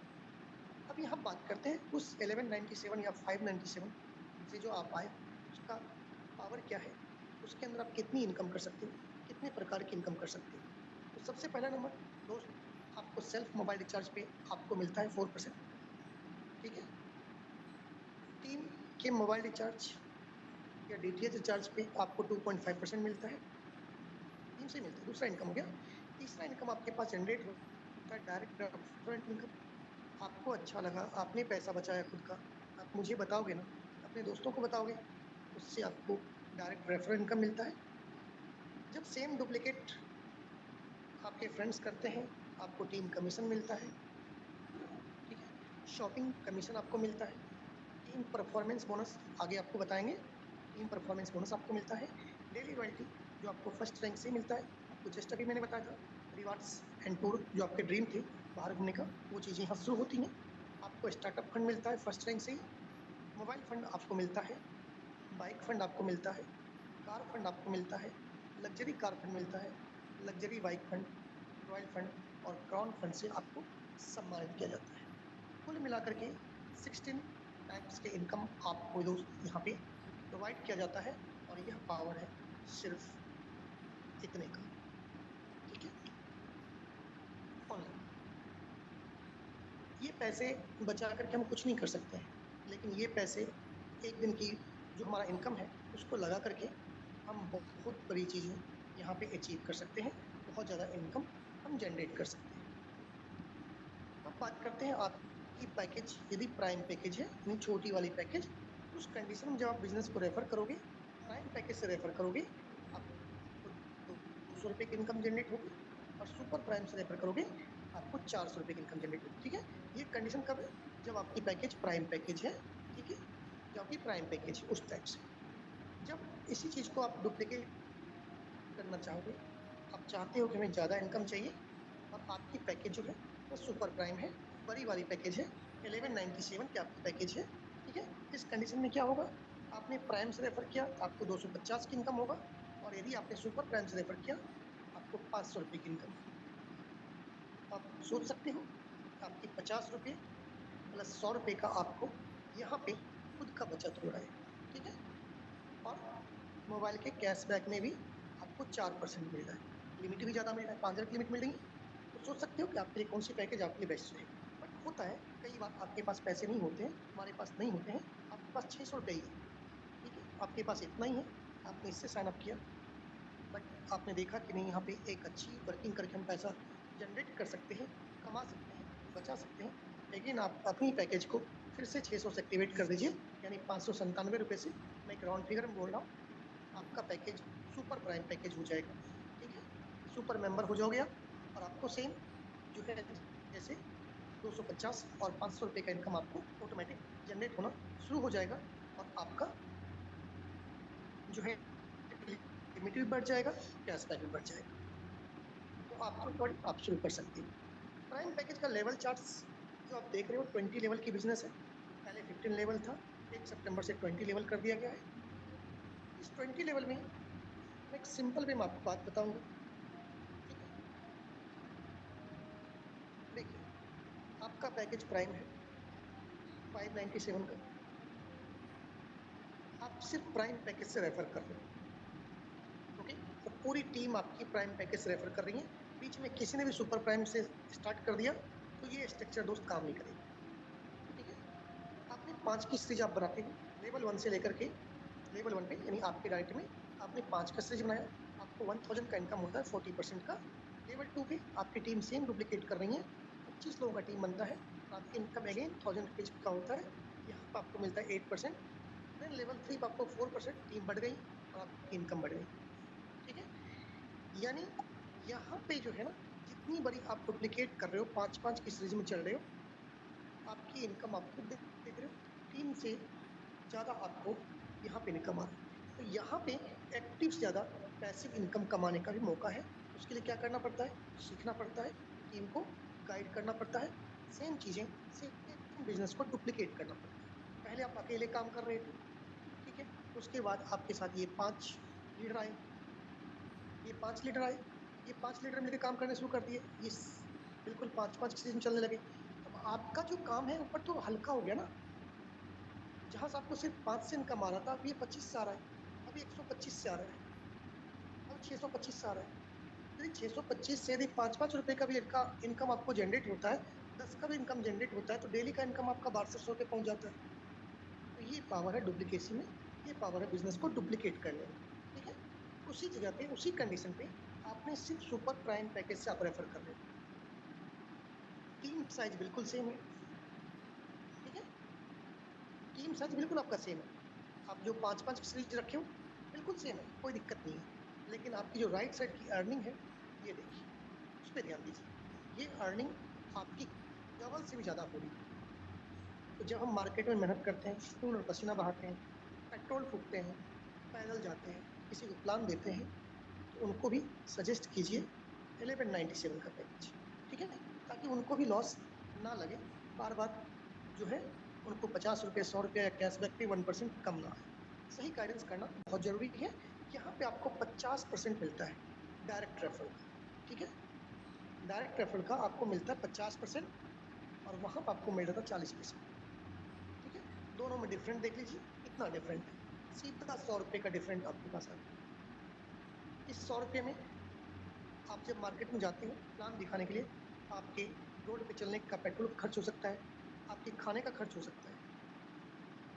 अब यहाँ बात करते हैं उस 1197 या 597 से जो आप आए, उसका पावर क्या है, उसके अंदर आप कितनी इनकम कर सकते हो, कितने प्रकार की इनकम कर सकते हो। तो सबसे पहला नंबर दोस्त, आपको सेल्फ मोबाइल रिचार्ज पे आपको मिलता है 4%, ठीक है। टीम के मोबाइल रिचार्ज या डीटीएच रिचार्ज पे आपको 2.5% मिलता है, 3 से मिलता है। दूसरा इनकम हो गया। तीसरा इनकम आपके पास जनरेट होता है डायरेक्ट रेफरेंस इनकम। आपको अच्छा लगा, आपने पैसा बचाया खुद का, आप मुझे बताओगे ना, अपने दोस्तों को बताओगे, उससे आपको डायरेक्ट रेफरल इनकम मिलता है। जब सेम डुप्लीकेट आपके फ्रेंड्स करते हैं, आपको टीम कमीशन मिलता है, ठीक है। शॉपिंग कमीशन आपको मिलता है। टीम परफॉर्मेंस बोनस आगे आपको बताएंगे, टीम परफॉर्मेंस बोनस आपको मिलता है। डेली रॉयल्टी जो आपको फर्स्ट रैंक से मिलता है, आपको जस्ट अभी मैंने बताया था। रिवार्ड्स एंड टूर जो आपके ड्रीम थे बाहर घूमने का, वो चीज़ें यहाँ शुरू होती हैं। आपको स्टार्टअप फंड मिलता है फर्स्ट रैंक से ही। मोबाइल फंड आपको मिलता है, बाइक फंड आपको मिलता है, कार फंड आपको मिलता है, लग्जरी कार फंड मिलता है, luxury bike fund, royal fund और क्राउन फंड से आपको सम्मानित किया जाता है। कुल मिलाकर के 16 टाइप्स के इनकम आपको दोस्त यहाँ पे प्रोवाइड किया जाता है और यह पावर है सिर्फ इतने का, ठीक है। ऑनलाइन ये पैसे बचा करके हम कुछ नहीं कर सकते हैं, लेकिन ये पैसे एक दिन की जो हमारा इनकम है उसको लगा करके हम बहुत बड़ी चीज़ें यहाँ पे अचीव कर सकते हैं, बहुत ज़्यादा इनकम हम जनरेट कर सकते हैं। अब बात करते हैं आपकी पैकेज, यदि प्राइम पैकेज है यानी छोटी वाली पैकेज, उस कंडीशन में जब आप बिजनेस को रेफर करोगे, प्राइम पैकेज से रेफर करोगे, आपको 200 रुपये की इनकम जनरेट होगी और सुपर प्राइम से रेफर करोगे आपको 400 रुपये की इनकम जनरेट होगी, ठीक है। ये कंडीशन कब है? जब आपकी पैकेज प्राइम पैकेज है, ठीक है, जब आपकी प्राइम पैकेज है उस टाइप से। जब इसी चीज़ को आप डुप्लीकेट करना चाहोगे, आप चाहते हो कि हमें ज़्यादा इनकम चाहिए और आपकी पैकेज जो है वो सुपर प्राइम है, बड़ी वाली पैकेज है, 1197 की आपकी पैकेज है, ठीक है। इस कंडीशन में क्या होगा? आपने प्राइम से रेफर किया तो आपको 250 की इनकम होगा और यदि आपने सुपर प्राइम से रेफर किया आपको 500 रुपये की इनकम होगी। आप सोच सकते हो आपकी 50 रुपये प्लस 100 रुपये का आपको यहाँ पे खुद का बचत हो रहा है, ठीक है। और मोबाइल के कैशबैक में भी आपको 4% मिल रहा है, लिमिट भी ज़्यादा मिल रहा है, 5,000 की लिमिट मिल रही है। तो सोच सकते हो कि आपके लिए कौन सी पैकेज आपके लिए बेस्ट रहेगा। बट होता है कई बार आपके पास पैसे नहीं होते हैं, हमारे पास नहीं होते हैं, आपके पास 600 रुपये ही है, ठीक है, आपके पास इतना ही है, आपने इससे साइन अप किया, बट आपने देखा कि नहीं यहाँ पे एक अच्छी वर्किंग करके हम पैसा जनरेट कर सकते हैं, कमा सकते हैं, बचा सकते हैं। लेकिन आप अपनी पैकेज को फिर से 600 से एक्टिवेट कर दीजिए, यानी 597 रुपये से, मैं एक राउंड फिगर में बोल रहा हूँ, आपका पैकेज सुपर प्राइम पैकेज हो जाएगा, ठीक है। सुपर मेंबर हो जाओगे आप और आपको सेम जो है जैसे 250 और 500 रुपये का इनकम आपको ऑटोमेटिक जनरेट होना शुरू हो जाएगा और आपका जो है लिमिट भी बढ़ जाएगा, कैशबैक भी बढ़ जाएगा। तो आपके अकॉर्डिंग आप शुरू कर सकते हो। प्राइम पैकेज का लेवल चार्ट्स जो आप देख रहे हो 20 लेवल की बिजनेस है, पहले 15 लेवल था, 1 सितंबर से 20 लेवल कर दिया गया है। इस 20 लेवल में मैं एक सिंपल वे में आपको बात बताऊंगा, ठीक है। देखिए आपका पैकेज प्राइम है 597 का, आप सिर्फ प्राइम पैकेज से रेफर कर रहे हो, ओके। और पूरी टीम आपकी प्राइम पैकेज से रेफर कर रही है, बीच में किसी ने भी सुपर प्राइम से स्टार्ट कर दिया तो ये स्ट्रक्चर दोस्त काम नहीं करेगा, ठीक है। आपने 5 की सीरीज आप बनाते हो लेवल 1 से लेकर के लेवल 1 पे, यानी आपके डायरेक्ट में आपने 5 का सीरीज बनाया, आपको 1000 का इनकम होता है 40% का। लेवल 2 पे आपकी टीम सेम डुप्लीकेट कर रही है, 25 लोगों का टीम बनता है और आपकी इनकम अगेन 1000 रुपीज का होता है, यहाँ पर आपको मिलता है 8%। देन लेवल 3 पर आपको 4%, टीम बढ़ गई और आपकी इनकम बढ़ गई, ठीक है। यानी यहाँ पे जो है ना, जितनी बड़ी आप डुप्लीकेट कर रहे हो, 5-5 की सीरीज में चल रहे हो, आपकी इनकम आप खुद देख रहे हो, टीम से ज़्यादा आपको यहाँ पे इनकम आ रहा है। तो यहाँ पे एक्टिव से ज़्यादा पैसिव इनकम कमाने का भी मौका है। उसके लिए क्या करना पड़ता है? सीखना पड़ता है, टीम को गाइड करना पड़ता है, सेम चीज़ें सेम बिजनेस को डुप्लीकेट करना पड़ता है। पहले आप अकेले काम कर रहे थे, ठीक है, उसके बाद आपके साथ ये 5 लीडर आए, ये 5 लीडर आए, ये 5 लीडर मिलकर काम करने शुरू कर दिए, ये बिल्कुल 5-5 की सीजन चलने लगे। अब आपका जो काम है ऊपर तो हल्का हो गया ना, जहां से आपको सिर्फ 5 से इनकम आ रहा था, अब ये 25 से आ रहा है, अब 125 से आ रहा है, अब 625 से आ रहा है। यदि 625 से यदि 5-5 रुपए का भी इनकम आपको जनरेट होता है, 10 का भी इनकम जनरेट होता है, तो डेली का इनकम आपका 1200 पे पहुंच जाता है। तो ये पावर है डुप्लीकेसी में, ये पावर है बिजनेस को डुप्लीकेट करने में, ठीक है। उसी जगह पे, उसी कंडीशन पे आपने सिर्फ सुपर प्राइम पैकेज से आप रेफर कर रहे हो, टीम साइज बिल्कुल सेम है, ठीक है। टीम साइज बिल्कुल आपका सेम है, आप जो 5-5 सीरीज रखे हो बिल्कुल सेम है, कोई दिक्कत नहीं है। लेकिन आपकी जो राइट साइड की अर्निंग है, ये देखिए, उस पर ध्यान दीजिए। ये अर्निंग आपकी डबल से भी ज़्यादा हो रही है। तो जब हम मार्केट में मेहनत करते हैं, खून और पसीना बहाते हैं, पेट्रोल फूकते हैं, पैदल जाते हैं, किसी को प्लान देते हैं, तो उनको भी सजेस्ट कीजिए 1197 का पैकेज, ठीक है, ताकि उनको भी लॉस ना लगे। बार बार जो है उनको 50 रुपये 100 रुपये या कैशबैक पे 1% कम ना आए। सही गाइडेंस करना बहुत जरूरी है। यहाँ पे आपको 50% मिलता है डायरेक्ट रेफरल का, ठीक है। डायरेक्ट रेफरल का आपको मिलता है 50% और वहाँ पर आपको मिल रहा था 40%, ठीक है। दोनों में डिफरेंट देख लीजिए, कितना डिफरेंट है, सीधा 100 रुपये का डिफरेंट आपके पास आ गया। इस 100 रुपये में आप जब मार्केट में जाते हो प्लान दिखाने के लिए, आपके रोड पे चलने का पेट्रोल का खर्च हो सकता है, आपके खाने का खर्च हो सकता है।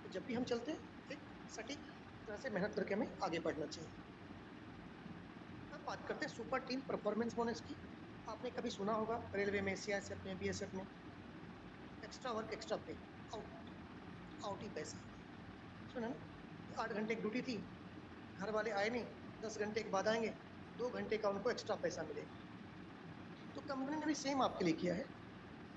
तो जब भी हम चलते हैं, एक सटीक तरह से मेहनत करके हमें आगे बढ़ना चाहिए। अब बात करते हैं सुपर टीम परफॉर्मेंस बोनस की। आपने कभी सुना होगा रेलवे में, सीआईएसएफ में, बीएसएफ में, एक्स्ट्रा वर्क एक्स्ट्रा पे, आउट आउट ही पैसा। सुना ना, 8 घंटे की ड्यूटी थी, घर वाले आए नहीं, 10 घंटे के बाद आएंगे, 2 घंटे का उनको एक्स्ट्रा पैसा मिलेगा। तो कंपनी ने भी सेम आपके लिए किया है।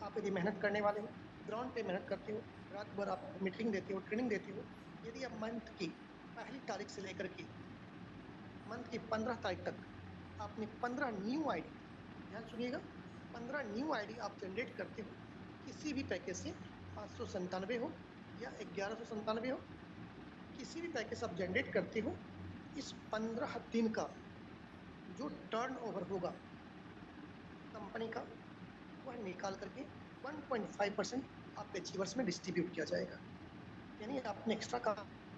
आप यदि मेहनत करने वाले हो, ग्राउंड पे मेहनत करते हो, रात भर आप मीटिंग देते हो, ट्रेनिंग देते हो, यदि आप मंथ की पहली तारीख से लेकर के मंथ की 15 तारीख तक आपने 15 न्यू आईडी, ध्यान सुनिएगा, 15 न्यू आईडी आप जनरेट करते हो किसी भी पैकेज से, 597 हो या 1197 हो, किसी भी पैकेज आप जनरेट करते हो, इस 15 दिन का जो टर्न ओवर होगा कंपनी का, वह निकाल करके 1.5% आपके अचीवर्स में डिस्ट्रीब्यूट किया जाएगा। यानी आपने एक्स्ट्रा काम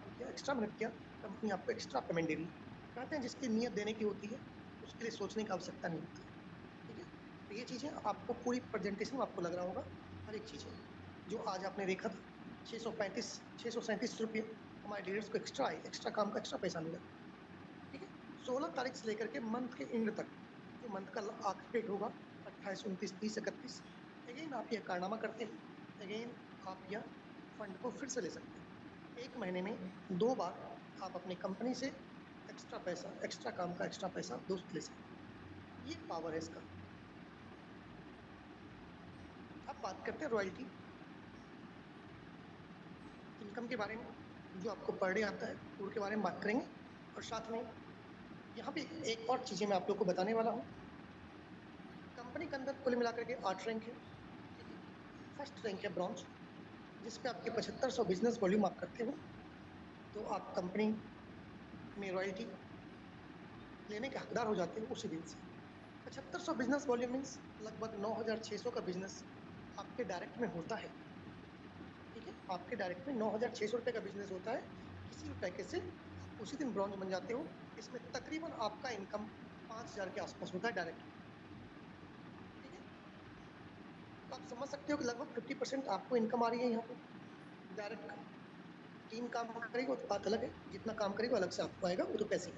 किया, एक्स्ट्रा मेहनत किया, कंपनी आपको एक्स्ट्रा पेमेंट दे रही है। कहते हैं जिसकी नीयत देने की होती है उसके लिए सोचने की आवश्यकता नहीं होती, ठीक है। तो ये चीज़ें आपको पूरी प्रेजेंटेशन में आपको लग रहा होगा, हर एक चीज़ें जो आज आपने देखा था, 637 रुपये हमारे डीलर्स को एक्स्ट्रा आए, एक्स्ट्रा काम का एक्स्ट्रा पैसा मिला, ठीक है। 16 तारीख से लेकर के मंथ के एंड तक, जो मंथ का आखिरी डेट होगा, 28, 29, 30, 31, अगेन आप यह कारनामा करते हो, अगेन आप यह फंड को फिर से ले सकते हो। एक महीने में 2 बार आप अपनी कंपनी से एक्स्ट्रा पैसा, एक्स्ट्रा काम का एक्स्ट्रा पैसा दोस्त ले सकते हो। ये पावर है इसका। अब बात करते हैं रॉयल्टी इनकम के बारे में, जो आपको पर डे आता है, उसके बारे में बात करेंगे। और साथ में यहाँ पे एक और चीज़ें मैं आप लोग को बताने वाला हूँ। कंपनी के अंदर कुल मिलाकर के 8 रैंक है, ठीक है। फर्स्ट रैंक है ब्रॉन्ज, जिसपे आपके 7500 बिजनेस वॉल्यूम आप करते हो, तो आप कंपनी में रॉयल्टी लेने के हकदार हो जाते हो उसी दिन से। 7500 बिजनेस वॉल्यूम मीन्स लगभग 9600 का बिजनेस आपके डायरेक्ट में होता है, ठीक है। आपके डायरेक्ट में 9600 रुपये का बिजनेस होता है। किसी भी पैकेज से आप उसी दिन ब्रॉन्ज बन जाते हो। इसमें तकरीबन आपका इनकम 5000 के आसपास होता है डायरेक्ट, ठीक है। तो आप समझ सकते हो कि लगभग 50% आपको इनकम आ रही है यहाँ पे डायरेक्ट। टीम काम करेगी वो तो बात अलग है, जितना काम करेगी वो अलग से आपको आएगा, वो तो कैसे है।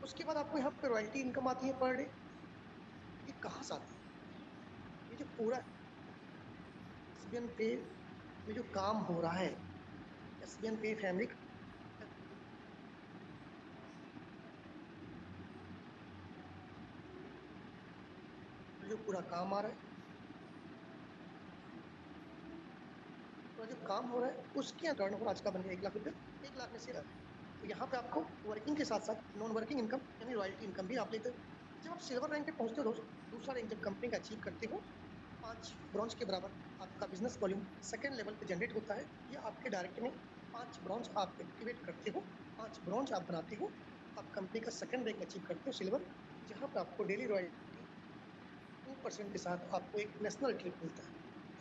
उसके बाद आपको यहाँ पे रॉयल्टी इनकम आती है पर डे। ये कहाँ से आती है? ये जो पूरा एसबीएन पे में जो काम हो रहा है, एसबीएन पे फैमिली जो पूरा काम आ रहा है, पूरा जो काम हो रहा है, उसके टर्न ओवर आज का बन गया 1 लाख रुपये, 1 लाख में से है। तो यहाँ पे आपको वर्किंग के साथ साथ नॉन वर्किंग इनकम यानी रॉयल्टी इनकम भी आप लेते हो। जब आप सिल्वर रैंक पे पहुंचते हो दोस्त, दूसरा रैंक जब कंपनी का अचीव करते हो, 5 ब्रॉन्ज के बराबर आपका बिजनेस वॉल्यूम सेकेंड लेवल पे जनरेट होता है। या आपके डायरेक्ट में 5 ब्रॉन्ज आप एक्टिवेट करते हो, 5 ब्रॉन्ज आप बनाते हो, आप कंपनी का सेकेंड रैंक अचीव करते हो सिल्वर, जहाँ पे आपको डेली रॉयल्टी 2% के साथ आपको एक नेशनल ट्रिप मिलता है,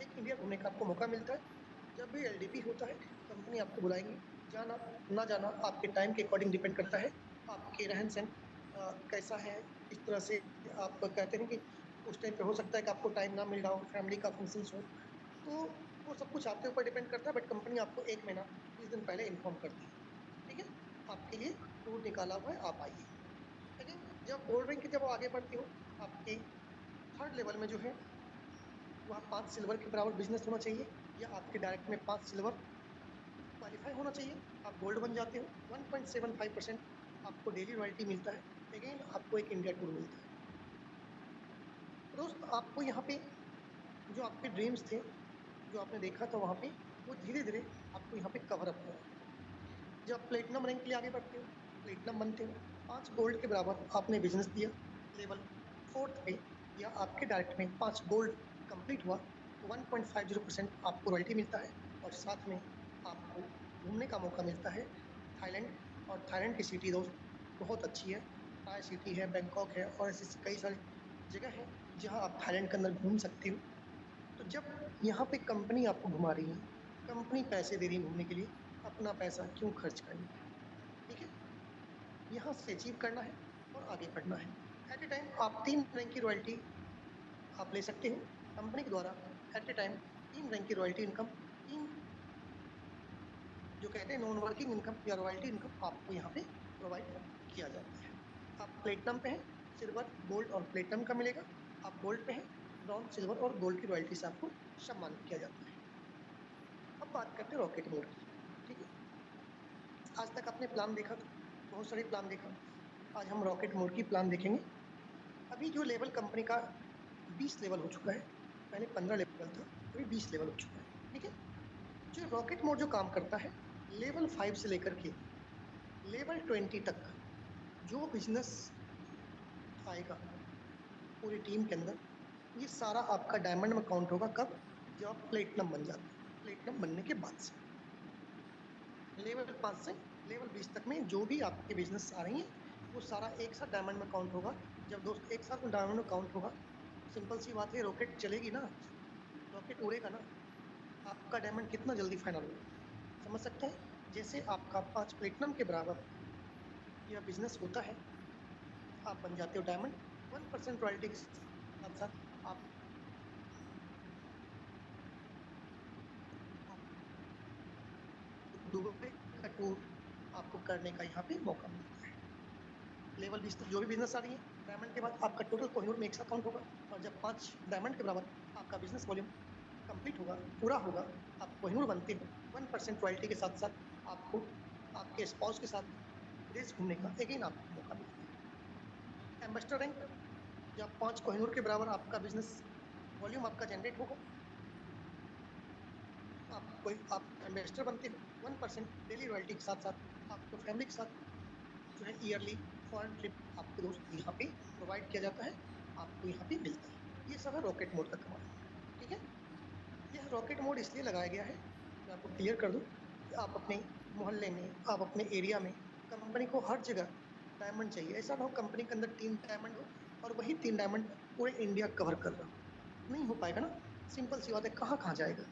एक इंडिया घूमने का आपको मौका मिलता है। जब भी एलडीपी होता है, कंपनी आपको बुलाएंगी, जाना ना जाना आपके टाइम के अकॉर्डिंग डिपेंड करता है, आपके रहन सहन कैसा है, इस तरह से आप कहते हैं कि उस टाइम पे हो सकता है कि आपको टाइम ना मिल रहा हो, फैमिली का फंक्शंस हो, तो वो सब कुछ आपके ऊपर डिपेंड करता है। बट कंपनी आपको 1 महीना 20 दिन पहले इन्फॉर्म करती है। आपके लिए टूर निकाला हुआ है, आप आइए। लेकिन जब गोल्ड रैंक की जब आगे बढ़ते हो, आपके थर्ड लेवल में जो है वहाँ 5 सिल्वर के बराबर बिजनेस होना चाहिए, या आपके डायरेक्ट में 5 सिल्वर क्वालिफाई होना चाहिए। आप गोल्ड बन जाते हो, 1.75% आपको डेली रॉयल्टी मिलता है। अगेन आपको एक इंडिया टूर मिलता है। तो दोस्त, आपको यहाँ पे जो आपके ड्रीम्स थे, जो आपने देखा था वहाँ पे, वो धीरे धीरे आपको यहाँ पे कवर अप हो रहा है। जब आप प्लेटिनम रैंक के लिए आगे बढ़ते हो, प्लेटिनम बनते हो, 5 गोल्ड के बराबर आपने बिजनेस दिया, लेवल 4th पे, या आपके डायरेक्ट में 5 गोल्ड कंप्लीट हुआ, तो 1.50% आपको रॉयल्टी मिलता है। और साथ में आपको घूमने का मौका मिलता है थाईलैंड। और थाईलैंड की सिटी दोस्त बहुत अच्छी है, टाई सिटी है, बैंकॉक है, और ऐसी कई सारी जगह है जहाँ आप थाईलैंड के अंदर घूम सकते हो। तो जब यहाँ पे कंपनी आपको घुमा रही है, कंपनी पैसे दे रही है घूमने के लिए, अपना पैसा क्यों खर्च करना? ठीक है, यहाँ से अचीव करना है और आगे बढ़ना है। एट ए टाइम आप 3 रैंक की रॉयल्टी आप ले सकते हो कंपनी के द्वारा। एट ए टाइम 3 रैंक की रॉयल्टी इनकम, 3 जो कहते हैं नॉन वर्किंग इनकम या रॉयल्टी इनकम आपको यहाँ पे प्रोवाइड किया जाता है। आप प्लेटिनम पे हैं, सिल्वर, गोल्ड और प्लेटिनम का मिलेगा। आप गोल्ड पे हैं, ब्रॉन्ज, सिल्वर और गोल्ड की रॉयल्टी से आपको सम्मानित किया जाता है। अब बात करते हैं रॉकेट मोड की। ठीक है, आज तक आपने प्लान देखा था, बहुत सारे प्लान देखा। आज हम रॉकेट मोड की प्लान देखेंगे। अभी जो लेवल कंपनी का 20 लेवल हो चुका है, पहले 15 लेवल था, अभी 20 लेवल हो चुका है। ठीक है, जो रॉकेट मोड जो काम करता है, लेवल 5 से लेकर के लेवल 20 तक जो बिजनेस आएगा पूरी टीम के अंदर, ये सारा आपका डायमंड में काउंट होगा। कब? जब आप प्लेटिनम बन जाते हैं। प्लेटिनम बनने के बाद से लेवल 5 से लेवल 20 तक में जो भी आपके बिजनेस आ रही हैं, वो सारा एक साथ डायमंड में काउंट होगा। जब दोस्त एक साथ में डायमंड में काउंट होगा, सिंपल सी बात है, रॉकेट चलेगी ना, रॉकेट उड़ेगा ना, आपका डायमंड कितना जल्दी फाइनल होगा समझ सकते हैं। जैसे आपका 5 प्लेटिनम के बराबर यह बिजनेस होता है, आप बन जाते हो डायमंड। 1% रॉयल्टी के साथ साथ आप दुबई का टूर आपको करने का यहाँ पे मौका मिलता है। लेवल 20 तक जो भी बिजनेस आ रही है, डायमंड के बाद आपका टोटल कोहिनूर में एक साथ काउंट होगा। और जब 5 डायमंड के बराबर आपका बिजनेस वॉल्यूम कंप्लीट होगा, पूरा होगा, आप कोहिनूर बनते हो, 1% रॉयल्टी के साथ साथ आपको आपके स्पाउस के साथ विदेश घूमने का अगेन आपको मौका मिलता है। एम्बेसडर रैंक, जब 5 कोहिनूर के बराबर आपका बिजनेस वॉल्यूम आपका जनरेट होगा, आप एम्बेसडर बनते हो, 1% डेली रॉयल्टी के साथ साथ आपको फैमिली के साथ जो है ईयरली फॉरेन ट्रिप आपको दोस्त यहाँ पे प्रोवाइड किया जाता है, आपको यहाँ पे मिलता है। ये सब है रॉकेट मोड का कमाल। ठीक है, यह रॉकेट मोड इसलिए लगाया गया है, मैं आपको क्लियर कर दूं, कि आप अपने मोहल्ले में, आप अपने एरिया में, कंपनी को हर जगह डायमंड चाहिए। ऐसा ना हो कंपनी के अंदर 3 डायमंड हो और वही 3 डायमंड पूरे इंडिया कवर कर रहा हो, नहीं हो पाएगा ना। सिंपल सी बात है, कहाँ कहाँ जाएगा।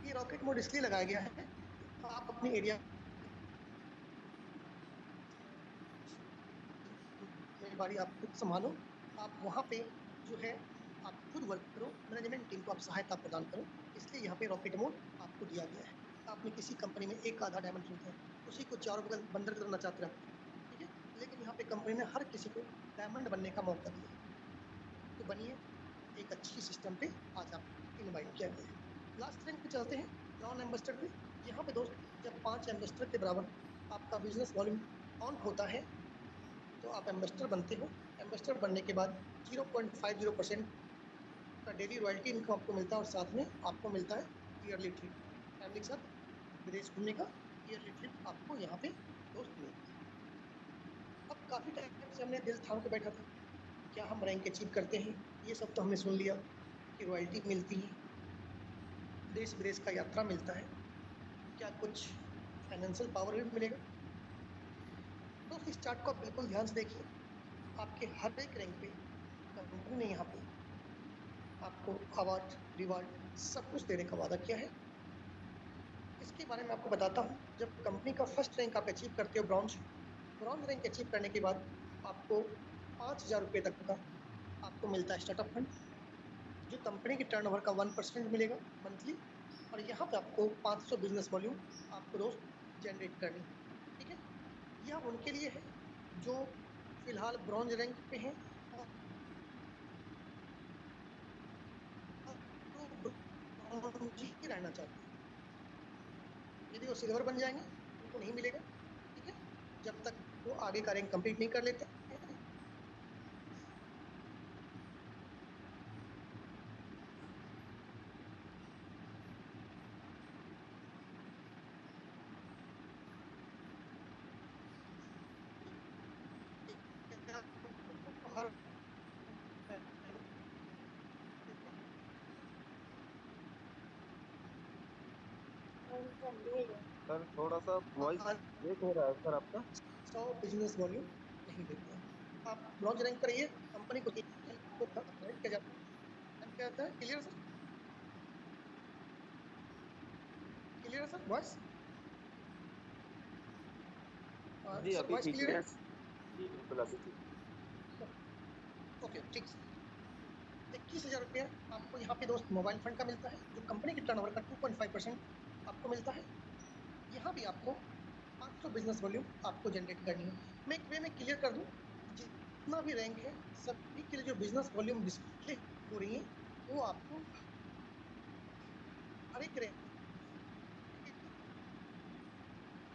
ये रॉकेट मोड इसलिए लगाया गया है कि आप अपने एरिया जिम्मेवारी आप खुद संभालो, आप वहाँ पे जो है आप खुद वर्क करो, मैनेजमेंट टीम को आप सहायता प्रदान करो। इसलिए यहाँ पे रॉकेट मोड आपको दिया गया है। आपने किसी कंपनी में एक आधा डायमंड खरीदा है, उसी को चारों बगल बंदर की तरह नचाते रहते हैं। ठीक है, लेकिन यहाँ पे कंपनी ने हर किसी को डायमंड बनने का मौका दिया है। तो बनिए, एक अच्छी सिस्टम पे आज आप इनवाइट किया गया है। लास्ट रैंक पे चलते हैं, नॉन एम्बेसडर पे। यहाँ पे दोस्त जब 5 एम्बेसडर के बराबर आपका बिजनेस वॉल्यूम काउंट होता है, तो आप एम्बेसडर बनते हो। एम्बेसडर बनने के बाद 0.50% का डेली रॉयल्टी इनकम आपको मिलता है, और साथ में आपको मिलता है ईयरली ट्रिप, फैमिली के साथ विदेश घूमने का ईयरली ट्रिप आपको यहाँ पे दोस्त मिलता है। अब काफ़ी टाइम से हमने दिल थाम के बैठा था, क्या हम रैंक अचीव करते हैं? ये सब तो हमने सुन लिया कि रॉयल्टी मिलती है, देश विदेश का यात्रा मिलता है, क्या कुछ फाइनेंशियल पावर भी मिलेगा? दोस्त, इस चार्ट को आप बिल्कुल ध्यान से देखिए। आपके हर एक रैंक पे कंपनी ने यहाँ पे आपको अवार्ड, रिवार्ड सब कुछ देने का वादा किया है। इसके बारे में आपको बताता हूँ। जब कंपनी का फर्स्ट रैंक आप अचीव करते हो, ब्रॉन्ज, ब्रॉन्ज रैंक अचीव करने के बाद आपको 5,000 रुपये तक का आपको मिलता है स्टार्टअप फंड, जो कंपनी के टर्नओवर का 1% मिलेगा मंथली। और यहाँ पे आपको 500 बिजनेस वॉल्यूम आपको रोज जनरेट करनी है। ठीक है, यह उनके लिए है जो फिलहाल ब्रॉन्ज रैंक पे हैं और ब्रॉन्ज ही रहना चाहते हैं। यदि वो सिल्वर बन जाएंगे उनको नहीं मिलेगा, ठीक है, जब तक वो आगे का रैंक कंप्लीट नहीं कर लेते। हर सर थोड़ा सा वॉइस ब्रेक हो रहा है सर आपका। 100 बिजनेस वॉल्यूम नहीं देते हैं। आप ब्रॉन्ज रैंक पर रहिए, कंपनी को प्रोवाइड किया जाता है, क्या जाता है। Clear sir? क्लियर है सर वॉइस? जी सर अभी वॉइस ठीक क्लियर है। है? जी बिल्कुल अभी ठीक है। ओके ठीक सर। 21,000 रुपया आपको यहाँ पे दोस्त मोबाइल फंड का मिलता है, जो कंपनी के टर्नओवर का 2.5% आपको मिलता है। यहाँ भी आपको 500 बिजनेस वॉल्यूम आपको जनरेट करनी है। मैं एक वे में क्लियर कर दूँ, जितना भी रैंक है सभी के लिए जो बिजनेस वॉल्यूम डिस्प्ले हो रही है वो आपको हर एक रैंक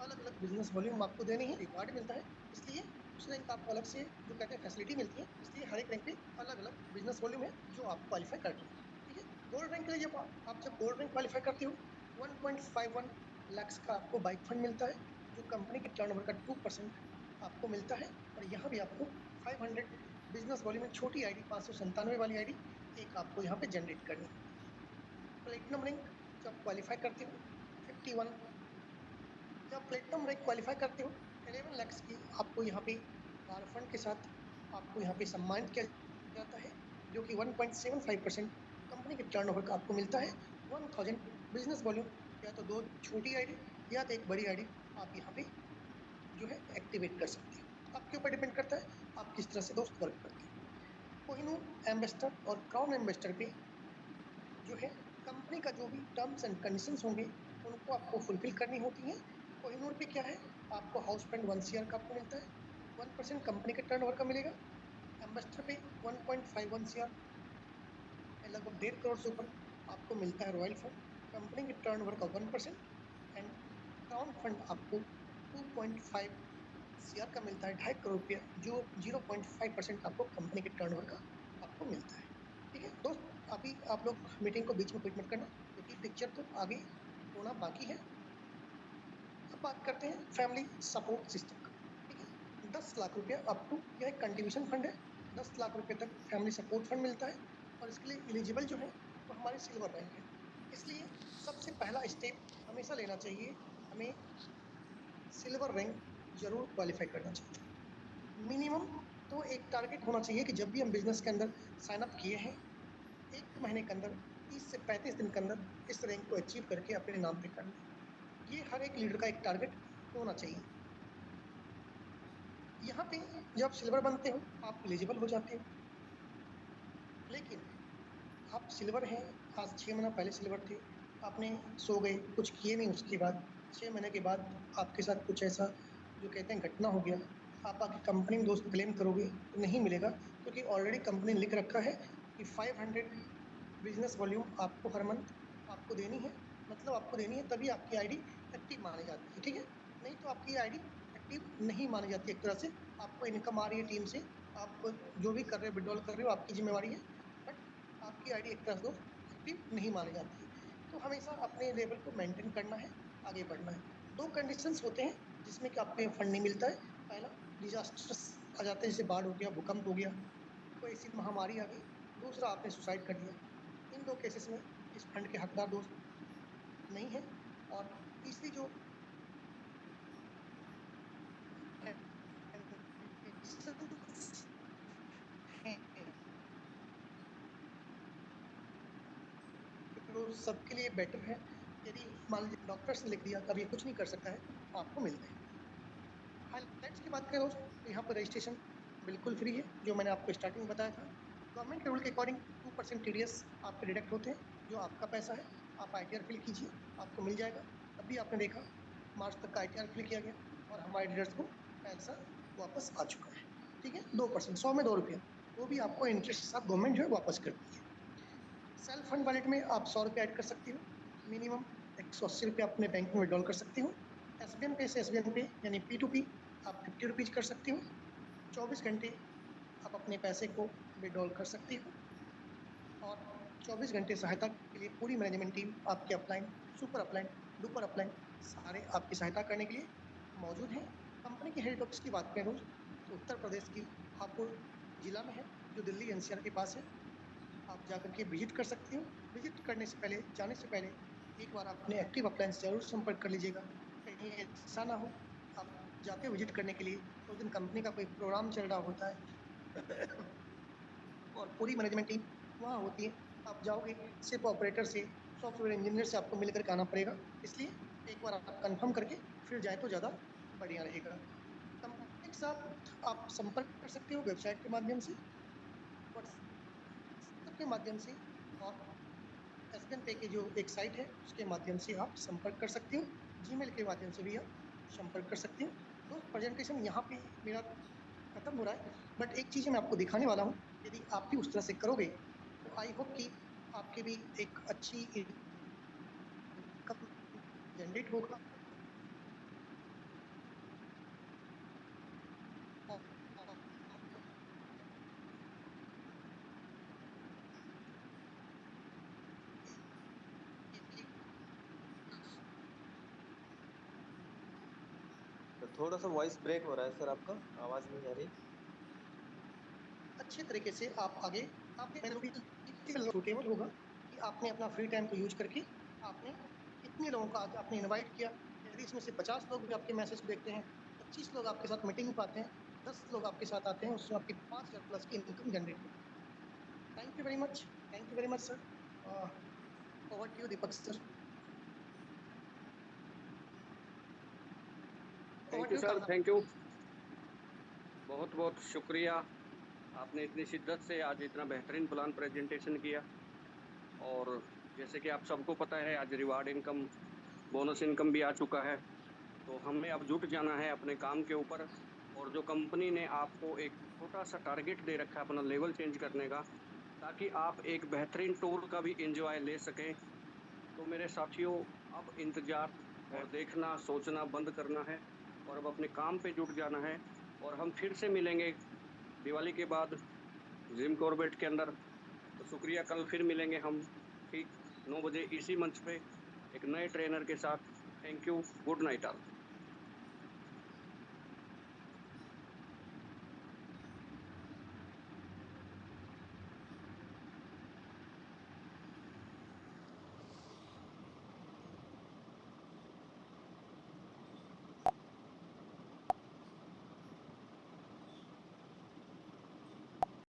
अलग अलग बिजनेस वॉल्यूम आपको देनी है, रिवार्ड मिलता है। इसलिए उस रैंक आपको अलग से जो कहते हैं फैसिलिटी मिलती है, इसलिए हर एक रैंक पे अलग अलग बिजनेस वॉल्यूम है जो आप क्वालिफाई कर रहे हैं, ठीक है। गोल्ड रैंक के लिए जब आप जब गोल्ड रैंक क्वालिफाई करते हो 1.51 लाख का आपको बाइक फंड मिलता है, जो कंपनी के टर्नओवर का 2% आपको मिलता है। और यहाँ भी आपको 500 बिजनेस वॉल्यूम में छोटी आईडी 597 वाली आईडी एक आपको यहाँ पे जनरेट करनी है। प्लेटिनम रैंक जब क्वालिफाई करते हो 51, जब प्लेटिनम रैंक क्वालिफाई करते हो 11 लाख की आपको यहाँ पे कार फंड के साथ आपको यहाँ पे सम्मानित किया जाता है, जो कि 1.75% कंपनी के टर्नओवर का आपको मिलता है। 1000 बिजनेस वॉल्यूम, या तो 2 छोटी आईडी या तो एक बड़ी आईडी आप यहाँ पे जो है एक्टिवेट कर सकते हैं। आपके ऊपर डिपेंड करता है आप किस तरह से दोस्त वर्क करते हैं। कोहिनूर एम्बेसडर और क्राउन एम्बेसडर पे जो है कंपनी का जो भी टर्म्स एंड कंडीशंस होंगे उनको आपको फुलफिल करनी होती हैं। कोहिनूर पे क्या है, आपको हाउस फंड 1 CR का आपको मिलता है, 1% कंपनी के टर्नओवर का मिलेगा। एम्बेसडर पे 1.51 CR, लगभग 1.5 करोड़ से ऊपर आपको मिलता है रॉयल फंड, कंपनी के टर्नओवर का 1%। एंड क्राउन फंड आपको 2.5 CR का मिलता है, 2.5 करोड़ रुपया, जो 0.5% आपको कंपनी के टर्नओवर का आपको मिलता है, ठीक है दोस्त। अभी आप लोग मीटिंग को बीच में क्विट मत करना, क्योंकि पिक्चर तो आगे होना बाकी है। अब बात करते हैं फैमिली सपोर्ट सिस्टम का, ठीक है। 10 लाख रुपया अप टू, यह एक कंट्रीब्यूशन फंड है, 10 लाख रुपये तक फैमिली सपोर्ट फंड मिलता है। और इसके लिए एलिजिबल जो है वो हमारे सिल्वर रैंक है। इसलिए सबसे पहला स्टेप हमेशा लेना चाहिए, हमें सिल्वर रैंक जरूर क्वालिफाई करना चाहिए। मिनिमम तो एक टारगेट होना चाहिए कि जब भी हम बिजनेस के अंदर साइन अप किए हैं, 1 महीने के अंदर 30 से 35 दिन के अंदर इस रैंक को अचीव करके अपने नाम पे कर लें। ये हर एक लीडर का एक टारगेट होना चाहिए। यहाँ पे जब सिल्वर बनते हो आप एलिजिबल हो जाते हो, लेकिन आप सिल्वर हैं, आज 6 महीना पहले सिल्वर थे, आपने सो गए कुछ किए नहीं, उसके बाद 6 महीने के बाद आपके साथ कुछ ऐसा जो कहते हैं घटना हो गया, आप आगे कंपनी में दोस्त क्लेम करोगे तो नहीं मिलेगा, क्योंकि ऑलरेडी कंपनी ने लिख रखा है कि 500 बिजनेस वॉल्यूम आपको हर मंथ आपको देनी है। मतलब आपको देनी है तभी आपकी आईडी एक्टिव मानी जाती है, ठीक है। नहीं तो आपकी आईडी एक्टिव नहीं मानी जाती। एक तरह से आपको इनकम आ रही है टीम से, आप जो भी कर रहे हो विड्रॉल कर रहे हो आपकी जिम्मेवारी है, बट आपकी आईडी एक तरह से एक्टिव नहीं मानी जाती है। तो हमेशा अपने लेवल को मेंटेन करना है, आगे बढ़ना है। 2 कंडीशंस होते हैं जिसमें कि आपको ये फंड नहीं मिलता है। पहला, डिजास्टर्स आ जाते हैं, जैसे बाढ़ हो गया, भूकंप हो गया, कोई ऐसी महामारी आ गई। दूसरा, आपने सुसाइड कर लिया। इन 2 केसेस में इस फंड के हकदार दोस्त नहीं है। और तीसरी जो हैं, जो सबके लिए बेटर है, यदि मान लीजिए डॉक्टर्स ने लिख दिया अब ये कुछ नहीं कर सकता है तो आपको मिलते हैं। हाईलाइट्स की बात करें दोस्त, तो यहाँ पर रजिस्ट्रेशन बिल्कुल फ्री है, जो मैंने आपको स्टार्टिंग में बताया था। गवर्नमेंट के रूल के अकॉर्डिंग 2% TDS आपके डिडक्ट होते हैं, जो आपका पैसा है। आप ITR फिल कीजिए, आपको मिल जाएगा। अभी आपने देखा मार्च तक का ITR फिल किया गया और हमारे लीडर्स को पैसा वापस आ चुका है। ठीक है, 2%, 100 में 2 रुपया, वो भी आपको इंटरेस्ट के साथ गवर्नमेंट जो है वापस करती है। सेल्फ फंड वॉलेट में आप 100 रुपये ऐड कर सकते हो, मिनिमम 180 रुपये अपने बैंक में विड्रॉल कर सकते हो। एसबीएन पे से एसबीएन पे यानी P2P आप 50 रुपीज कर सकते हो। 24 घंटे आप अपने पैसे को विड्रॉल कर सकते हो, और 24 घंटे सहायता के लिए पूरी मैनेजमेंट टीम आपके upline, super upline, duper upline सारे आपकी सहायता करने के लिए मौजूद हैं। कंपनी के हेड ऑफिस की बात करें रोज तो उत्तर प्रदेश की हापुड़ जिला में है, जो दिल्ली एनसीआर के पास है। आप जाकर के विजिट कर सकते हो। विजिट करने से पहले, जाने से पहले एक बार अपने एक्टिव अपलाइन से जरूर संपर्क कर लीजिएगा। कहीं ऐसा ना हो आप जाते हो विजिट करने के लिए, उस दिन कंपनी का कोई प्रोग्राम चल रहा होता है और पूरी मैनेजमेंट टीम वहाँ होती है, आप जाओगे सिर्फ ऑपरेटर से, सॉफ्टवेयर इंजीनियर से आपको मिलकर के आना पड़ेगा। इसलिए एक बार आप कंफर्म करके फिर जाए तो ज़्यादा बढ़िया रहेगा। कंपनी के साथ आप संपर्क कर सकते हो वेबसाइट के माध्यम से, व्हाट्सएप के माध्यम से, और एसबीएन पे की जो एक साइट है उसके माध्यम से आप संपर्क कर सकते हो। जीमेल के माध्यम से भी आप संपर्क कर सकते हो। दोस्त, प्रेजेंटेशन यहाँ पे मेरा खत्म हो रहा है, बट एक चीज़ मैं आपको दिखाने वाला हूँ। यदि आप भी उस तरह से करोगे तो आई होप कि आपके भी एक अच्छी इनकम जनरेट होगा। तो थोड़ा सा वॉइस ब्रेक हो रहा है सर, आपका आवाज नहीं आ रही। अच्छे तरीके से आप आगे, आपने सूटेबल होगा कि आपने अपना फ्री टाइम को यूज करके आपने कितने लोगों का आज आपने इनवाइट किया। यदि इसमें से 50 लोग भी आपके मैसेज को देखते हैं, 25 लोग आपके साथ मीटिंग में आते हैं, 10 लोग आपके साथ आते हैं, उसमें आपकी 5,000 प्लस की इनकम जनरेट होगी। Thank you very much, thank you very much sir. Over to you Deepak sir, over thank to you you sir, Kanha. Thank you. बहुत बहुत शुक्रिया, आपने इतनी शिद्दत से आज इतना बेहतरीन प्लान प्रेजेंटेशन किया। और जैसे कि आप सबको पता है, आज रिवार्ड इनकम, बोनस इनकम भी आ चुका है। तो हमें अब जुट जाना है अपने काम के ऊपर। और जो कंपनी ने आपको एक छोटा सा टारगेट दे रखा है अपना लेवल चेंज करने का, ताकि आप एक बेहतरीन टूर का भी एंजॉय ले सकें। तो मेरे साथियों, अब इंतजार और देखना, सोचना बंद करना है और अब अपने काम पे जुट जाना है। और हम फिर से मिलेंगे दिवाली के बाद जिम कॉर्बेट के अंदर। तो शुक्रिया, कल फिर मिलेंगे हम ठीक 9 बजे इसी मंच पे एक नए ट्रेनर के साथ। Thank you, good night all.